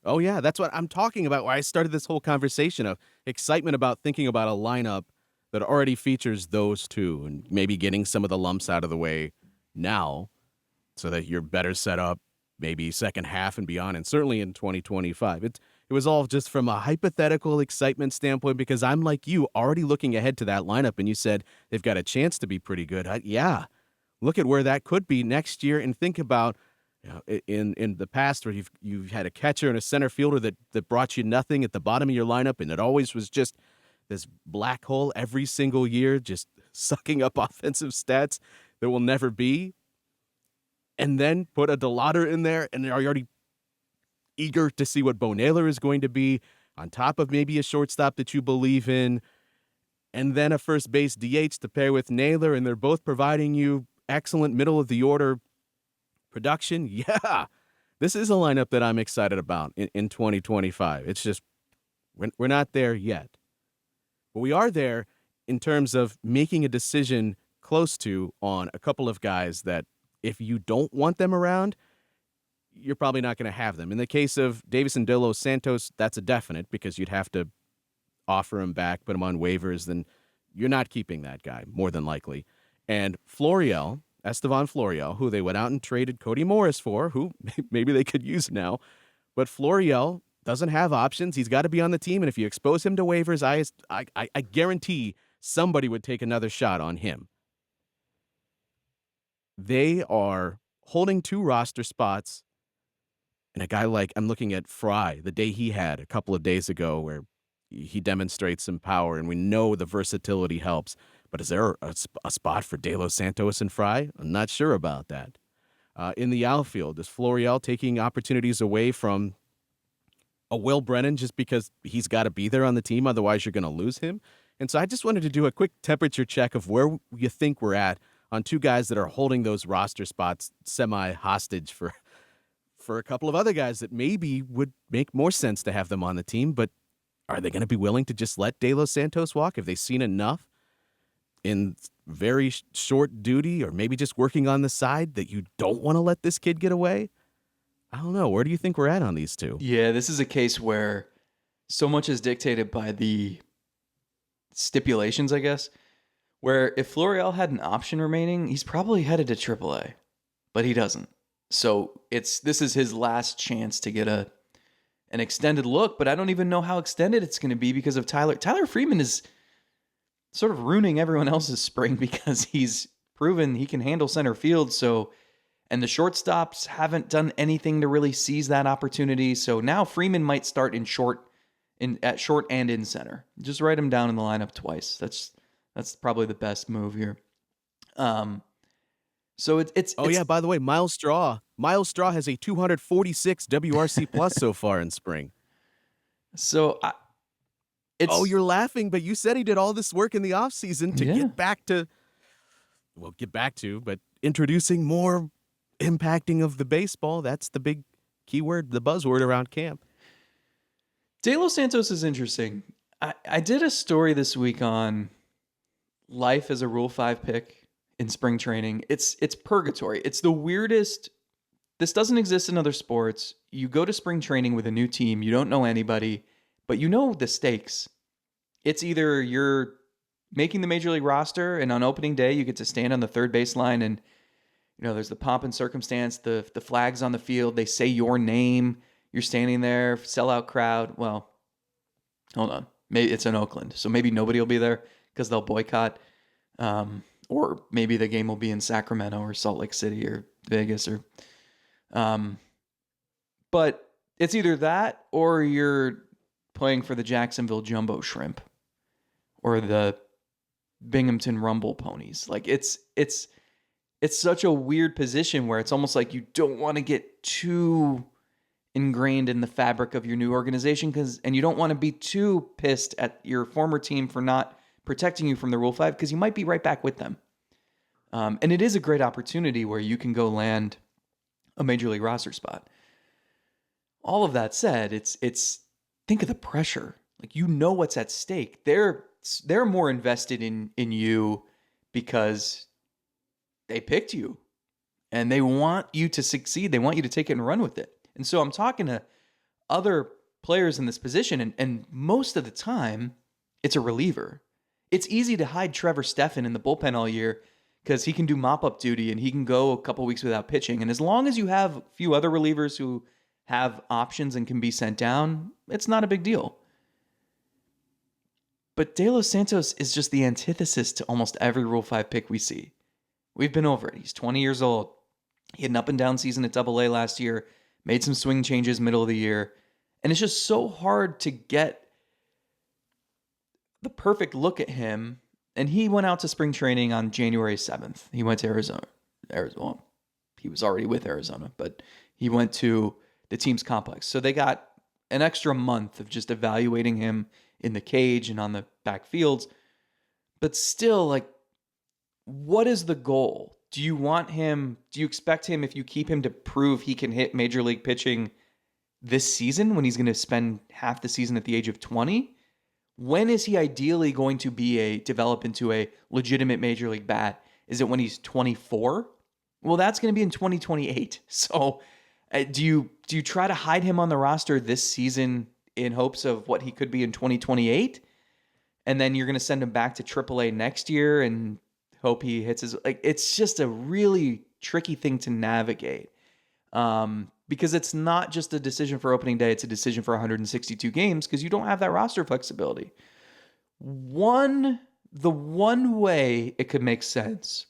Oh, yeah, that's what I'm talking about, where I started this whole conversation of excitement about thinking about a lineup that already features those two and maybe getting some of the lumps out of the way now so that you're better set up maybe second half and beyond, and certainly in 2025. It was all just from a hypothetical excitement standpoint because I'm like you, already looking ahead to that lineup, and you said they've got a chance to be pretty good. Yeah, look at where that could be next year, and think about in the past where you've had a catcher and a center fielder that brought you nothing at the bottom of your lineup, and it always was just this black hole every single year, just sucking up offensive stats that will never be. and then put a DeLauter in there, and are you already eager to see what Bo Naylor is going to be, on top of maybe a shortstop that you believe in, and then a first base DH to pair with Naylor, and they're both providing you excellent middle-of-the-order production? Yeah, this is a lineup that I'm excited about in 2025. It's just we're not there yet. But we are there in terms of making a decision close to on a couple of guys that if you don't want them around, you're probably not going to have them. In the case of Deyvison, Santos, that's a definite because you'd have to offer him back, put him on waivers, then you're not keeping that guy, more than likely. And Florial, Estevan Florial, who they went out and traded Cody Morris for, who maybe they could use now, but Florial doesn't have options. He's got to be on the team, and if you expose him to waivers, I guarantee somebody would take another shot on him. They are holding 2 roster spots, and a guy like, I'm looking at Fry, the day he had a couple of days ago where he demonstrates some power, and we know the versatility helps. But is there a spot for De Los Santos and Fry? I'm not sure about that. In the outfield, is Florial taking opportunities away from a Will Brennan just because he's got to be there on the team, otherwise you're going to lose him? And so I just wanted to do a quick temperature check of where you think we're at on 2 guys that are holding those roster spots semi-hostage for a couple of other guys that maybe would make more sense to have them on the team, but are they going to be willing to just let De Los Santos walk? Have they seen enough in very short duty or maybe just working on the side that you don't want to let this kid get away? I don't know. Where do you think we're at on these 2? Yeah, this is a case where so much is dictated by the stipulations, I guess, where if Florial had an option remaining, he's probably headed to AAA, but he doesn't. So this is his last chance to get an extended look, but I don't even know how extended it's going to be because of Tyler. Tyler Freeman is sort of ruining everyone else's spring because he's proven he can handle center field. So, and the shortstops haven't done anything to really seize that opportunity. So now Freeman might start at short and in center. Just write him down in the lineup twice. That's probably the best move here. So it's yeah, by the way, Miles Straw has a 246 WRC plus so far in spring. So you're laughing, but you said he did all this work in the offseason to get back to, but introducing more impacting of the baseball. That's the big keyword, the buzzword around camp. De Los Santos is interesting. I did a story this week on life as a Rule 5 pick in spring training. It's purgatory. It's the weirdest. This doesn't exist in other sports. You go to spring training with a new team. You don't know anybody, but you know the stakes. It's either you're making the major league roster, and on opening day, you get to stand on the third baseline, and there's the pomp and circumstance, the flags on the field. They say your name. You're standing there, sellout crowd. Well, hold on. Maybe it's in Oakland, so maybe nobody will be there because they'll boycott. Or maybe the game will be in Sacramento or Salt Lake City or Vegas but it's either that or you're playing for the Jacksonville Jumbo Shrimp or the Binghamton Rumble Ponies. Like it's such a weird position where it's almost like you don't want to get too ingrained in the fabric of your new organization and you don't want to be too pissed at your former team for not protecting you from the Rule 5 because you might be right back with them. And it is a great opportunity where you can go land a major league roster spot. All of that said, it's think of the pressure. Like, what's at stake. They're more invested in you because they picked you and they want you to succeed. They want you to take it and run with it. And so I'm talking to other players in this position, and most of the time it's a reliever. It's easy to hide Trevor Stephan in the bullpen all year because he can do mop-up duty and he can go a couple weeks without pitching. And as long as you have a few other relievers who have options and can be sent down, it's not a big deal. But De Los Santos is just the antithesis to almost every Rule 5 pick we see. We've been over it. He's 20 years old. He had an up-and-down season at AA last year, made some swing changes middle of the year, and it's just so hard to get the perfect look at him. And he went out to spring training on January 7th. He went to Arizona. Well, he was already with Arizona, but he went to the team's complex. So they got an extra month of just evaluating him in the cage and on the back fields. But still, like, what is the goal? Do you expect him, if you keep him, to prove he can hit major league pitching this season when he's going to spend half the season at the age of 20? When is he ideally going to develop into a legitimate major league bat? Is it when he's 24? Well, that's going to be in 2028. So do you try to hide him on the roster this season in hopes of what he could be in 2028? And then you're going to send him back to AAA next year and hope he hits his... Like, it's just a really tricky thing to navigate. Because it's not just a decision for opening day, it's a decision for 162 games because you don't have that roster flexibility. The one way it could make sense,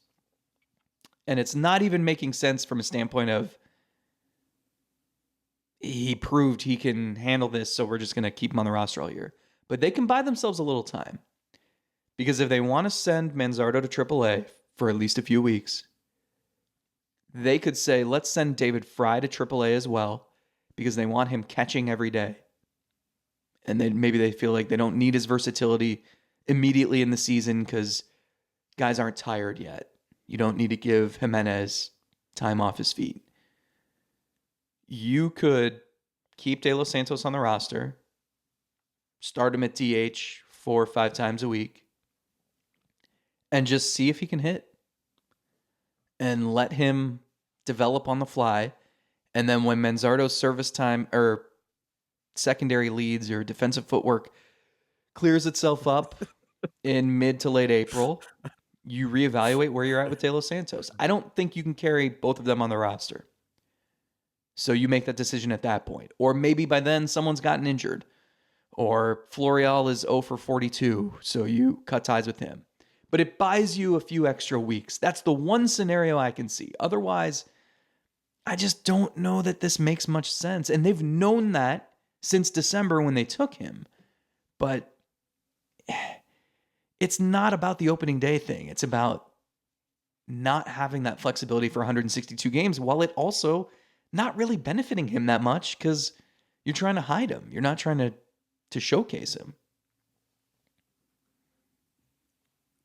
and it's not even making sense from a standpoint of he proved he can handle this, so we're just going to keep him on the roster all year. But they can buy themselves a little time. Because if they want to send Manzardo to AAA for at least a few weeks, they could say, let's send David Fry to AAA as well, because they want him catching every day. And then maybe they feel like they don't need his versatility immediately in the season because guys aren't tired yet. You don't need to give Jimenez time off his feet. You could keep De Los Santos on the roster, start him at DH 4 or 5 times a week, and just see if he can hit. And let him develop on the fly. And then when Manzardo's service time or secondary leads or defensive footwork clears itself up in mid to late April, you reevaluate where you're at with De Los Santos. I don't think you can carry both of them on the roster. So you make that decision at that point. Or maybe by then someone's gotten injured. Or Florial is 0 for 42, so you cut ties with him. But it buys you a few extra weeks. That's the one scenario I can see. Otherwise, I just don't know that this makes much sense. And they've known that since December when they took him. But it's not about the opening day thing. It's about not having that flexibility for 162 games, while it also not really benefiting him that much because you're trying to hide him. You're not trying to showcase him.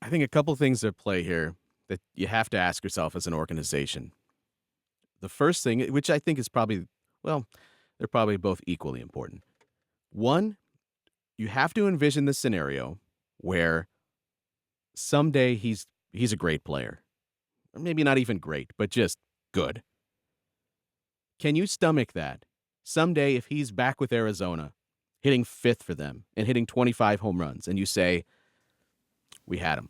I think a couple things at play here that you have to ask yourself as an organization. The first thing, which I think is probably, well, they're probably both equally important. One, you have to envision the scenario where someday he's a great player. Or maybe not even great, but just good. Can you stomach that? Someday, if he's back with Arizona, hitting 5th for them and hitting 25 home runs, and you say, we had him.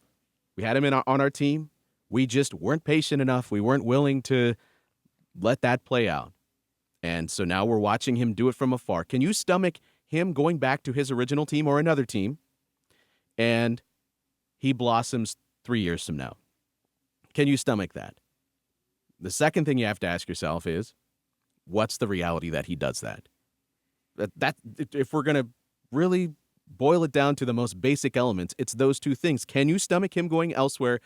We had him on our team. We just weren't patient enough. We weren't willing to let that play out. And so now we're watching him do it from afar. Can you stomach him going back to his original team or another team, and he blossoms 3 years from now? Can you stomach that? The second thing you have to ask yourself is, what's the reality that he does that? That if we're going to really boil it down to the most basic elements, it's those two things. Can you stomach him going elsewhere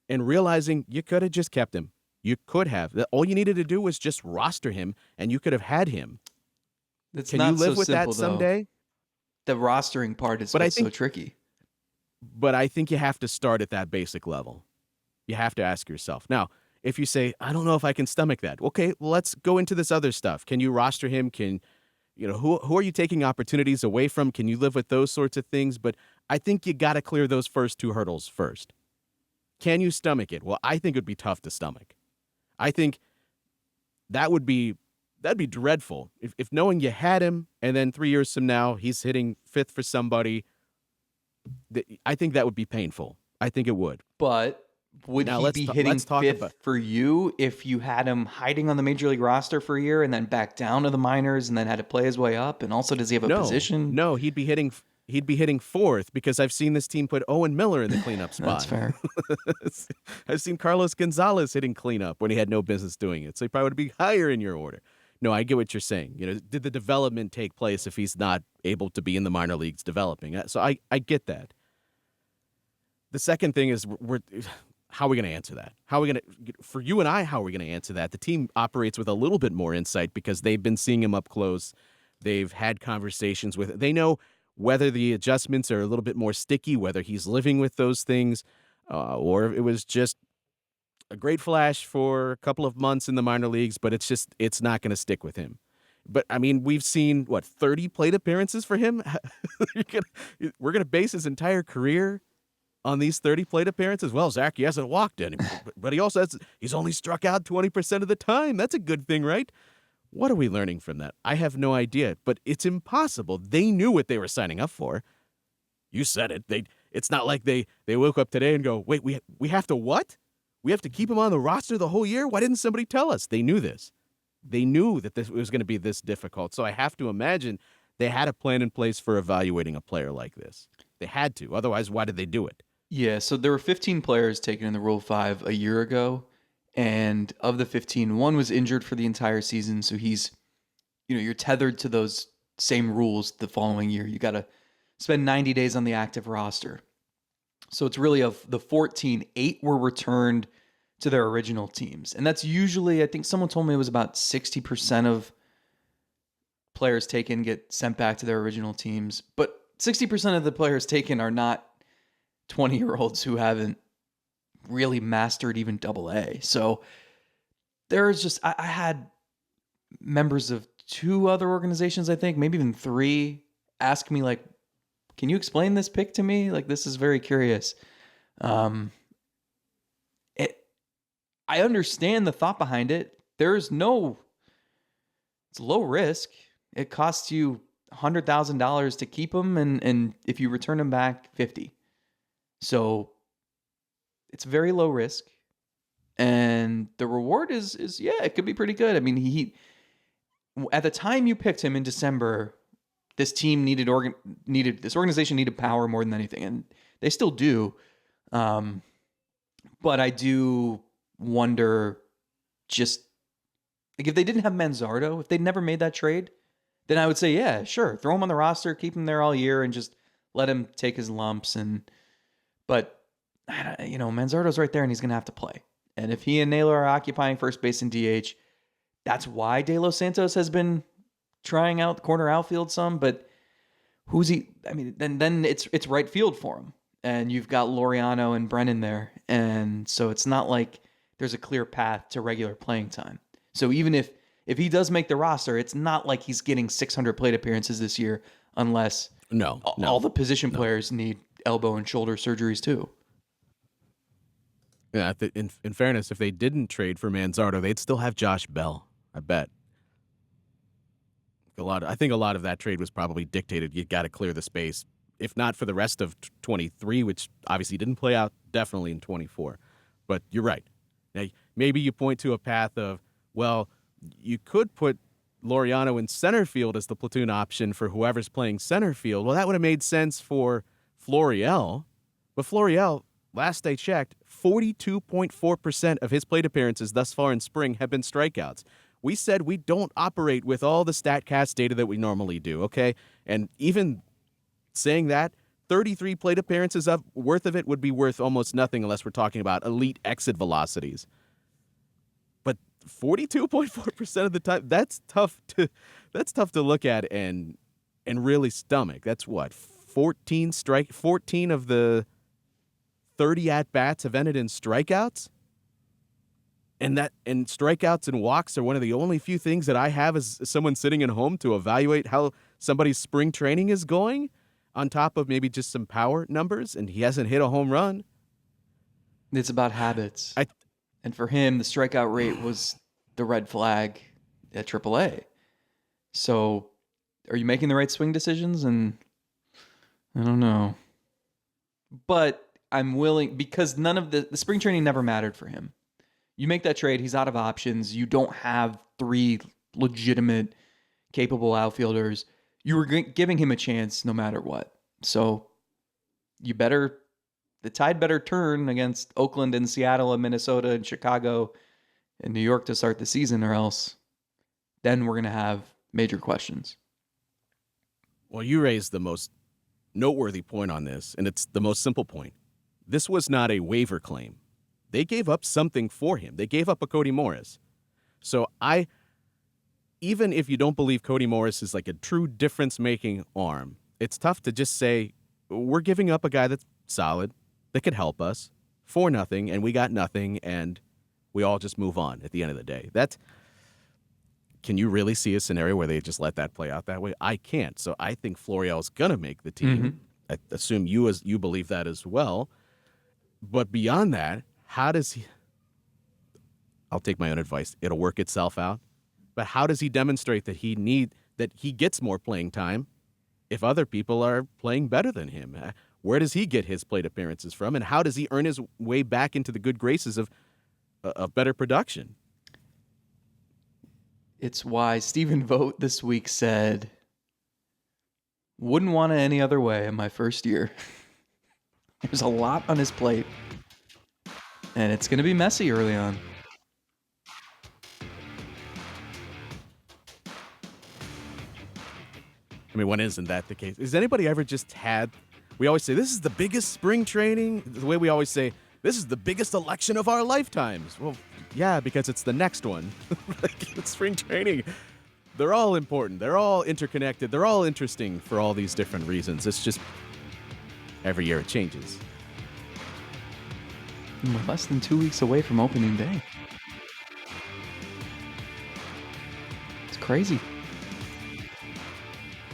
and realizing you could have just kept him? You could have. All you needed to do was just roster him, and you could have had him. Can you live so with simple, that someday? The rostering part is what's so tricky. But I think you have to start at that basic level. You have to ask yourself. Now, if you say, I don't know if I can stomach that. Okay, well, let's go into this other stuff. Can you roster him? Who are you taking opportunities away from? Can you live with those sorts of things? But I think you got to clear those first 2 hurdles first. Can you stomach it? Well, I think it would be tough to stomach. I think that'd be dreadful. If knowing you had him and then 3 years from now he's hitting 5th for somebody, I think that would be painful. I think it would. But would he be hitting 5th for you if you had him hiding on the major league roster for a year and then back down to the minors and then had to play his way up? And also, does he have a position? No, he'd be hitting 4th because I've seen this team put Owen Miller in the cleanup spot. That's fair. I've seen Carlos Gonzalez hitting cleanup when he had no business doing it. So he probably would be higher in your order. No, I get what you're saying. Did the development take place if he's not able to be in the minor leagues developing? So I get that. The second thing is how are we going to answer that? How are we going to, for you and I, how are we going to answer that? The team operates with a little bit more insight because they've been seeing him up close. They've had conversations with, they know whether the adjustments are a little bit more sticky, whether he's living with those things, or it was just a great flash for a couple of months in the minor leagues, but it's not going to stick with him. But I mean, we've seen 30 plate appearances for him. We're going to base his entire career on these 30 plate appearances. Well, Zach, he hasn't walked any, but he also has, he's only struck out 20% of the time. That's a good thing, right? What are we learning from that? I have no idea, but it's impossible. They knew what they were signing up for. You said it. It's not like they woke up today and go, wait, we have to what? We have to keep him on the roster the whole year? Why didn't somebody tell us? They knew this. They knew that this was going to be this difficult. So I have to imagine they had a plan in place for evaluating a player like this. They had to. Otherwise, why did they do it? Yeah, so there were 15 players taken in the Rule 5 a year ago, and of the 15, one was injured for the entire season, so he's, you're tethered to those same rules the following year. You got to spend 90 days on the active roster. So it's really of the 14, 8 were returned to their original teams. And that's usually, I think someone told me it was about 60% of players taken get sent back to their original teams. But 60% of the players taken are not 20-year-olds who haven't really mastered even AA. So there's just, I had members of 2 other organizations, I think, maybe even 3, ask me like, can you explain this pick to me? Like, this is very curious. I understand the thought behind it. It's low risk. It costs you $100,000 to keep them, and if you return them back, 50. So it's very low risk, and the reward is it could be pretty good. I mean, he at the time you picked him in December, this team this organization needed power more than anything, and they still do. But I do wonder, just like, if they didn't have Manzardo, if they'd never made that trade, then I would say, yeah, sure, throw him on the roster, keep him there all year, and just let him take his lumps. But Manzardo's right there, and he's gonna have to play. And if he and Naylor are occupying first base and DH, that's why De Los Santos has been trying out the corner outfield some. But who's he? I mean, then it's right field for him, and you've got Laureano and Brennan there, and so it's not like there's a clear path to regular playing time. So even if he does make the roster, it's not like he's getting 600 plate appearances this year, unless all the position players need elbow and shoulder surgeries too. Yeah, in fairness, if they didn't trade for Manzardo, they'd still have Josh Bell, I bet. I think a lot of that trade was probably dictated. You got to clear the space, if not for the rest of 23, which obviously didn't play out, definitely in 24. But you're right. Now, maybe you point to a path of, well, you could put Laureano in center field as the platoon option for whoever's playing center field. Well, that would have made sense for Florial. But Florial, last I checked, 42.4% of his plate appearances thus far in spring have been strikeouts. We said we don't operate with all the StatCast data that we normally do, okay? And even saying that, 33 plate appearances worth of it would be worth almost nothing unless we're talking about elite exit velocities. But 42.4% of the time, that's tough to look at and really stomach. That's what, 14 of the 30 at-bats have ended in strikeouts? And strikeouts and walks are one of the only few things that I have as someone sitting at home to evaluate how somebody's spring training is going, on top of maybe just some power numbers, and he hasn't hit a home run. It's about habits. And for him, the strikeout rate was the red flag at AAA. So are you making the right swing decisions? And I don't know. But I'm willing, because none of the spring training never mattered for him. You make that trade, he's out of options. You don't have 3 legitimate, capable outfielders. You were giving him a chance no matter what. So the tide better turn against Oakland and Seattle and Minnesota and Chicago and New York to start the season, or else then we're going to have major questions. Well, you raised the most noteworthy point on this, and it's the most simple point. This was not a waiver claim. They gave up something for him. They gave up a Cody Morris. So even if you don't believe Cody Morris is like a true difference-making arm, it's tough to just say, we're giving up a guy that's solid, that could help us, for nothing, and we got nothing, and we all just move on at the end of the day. Can you really see a scenario where they just let that play out that way? I can't. So I think Florial's going to make the team. I assume you believe that as well. But beyond that, how does he... I'll take my own advice. It'll work itself out. But how does he demonstrate that he gets more playing time if other people are playing better than him? Where does he get his plate appearances from, and how does he earn his way back into the good graces of better production? It's why Stephen Vogt this week said, wouldn't want it any other way in my first year. There's a lot on his plate, and it's going to be messy early on. I mean, when isn't that the case? Has anybody ever just had... We always say, this is the biggest spring training. The way we always say, this is the biggest election of our lifetimes. Well, yeah, because it's the next one. Like, it's spring training. They're all important. They're all interconnected. They're all interesting for all these different reasons. It's just every year it changes. We're less than 2 weeks away from opening day. It's crazy.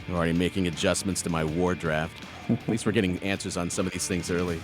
I'm already making adjustments to my war draft. At least we're getting answers on some of these things early.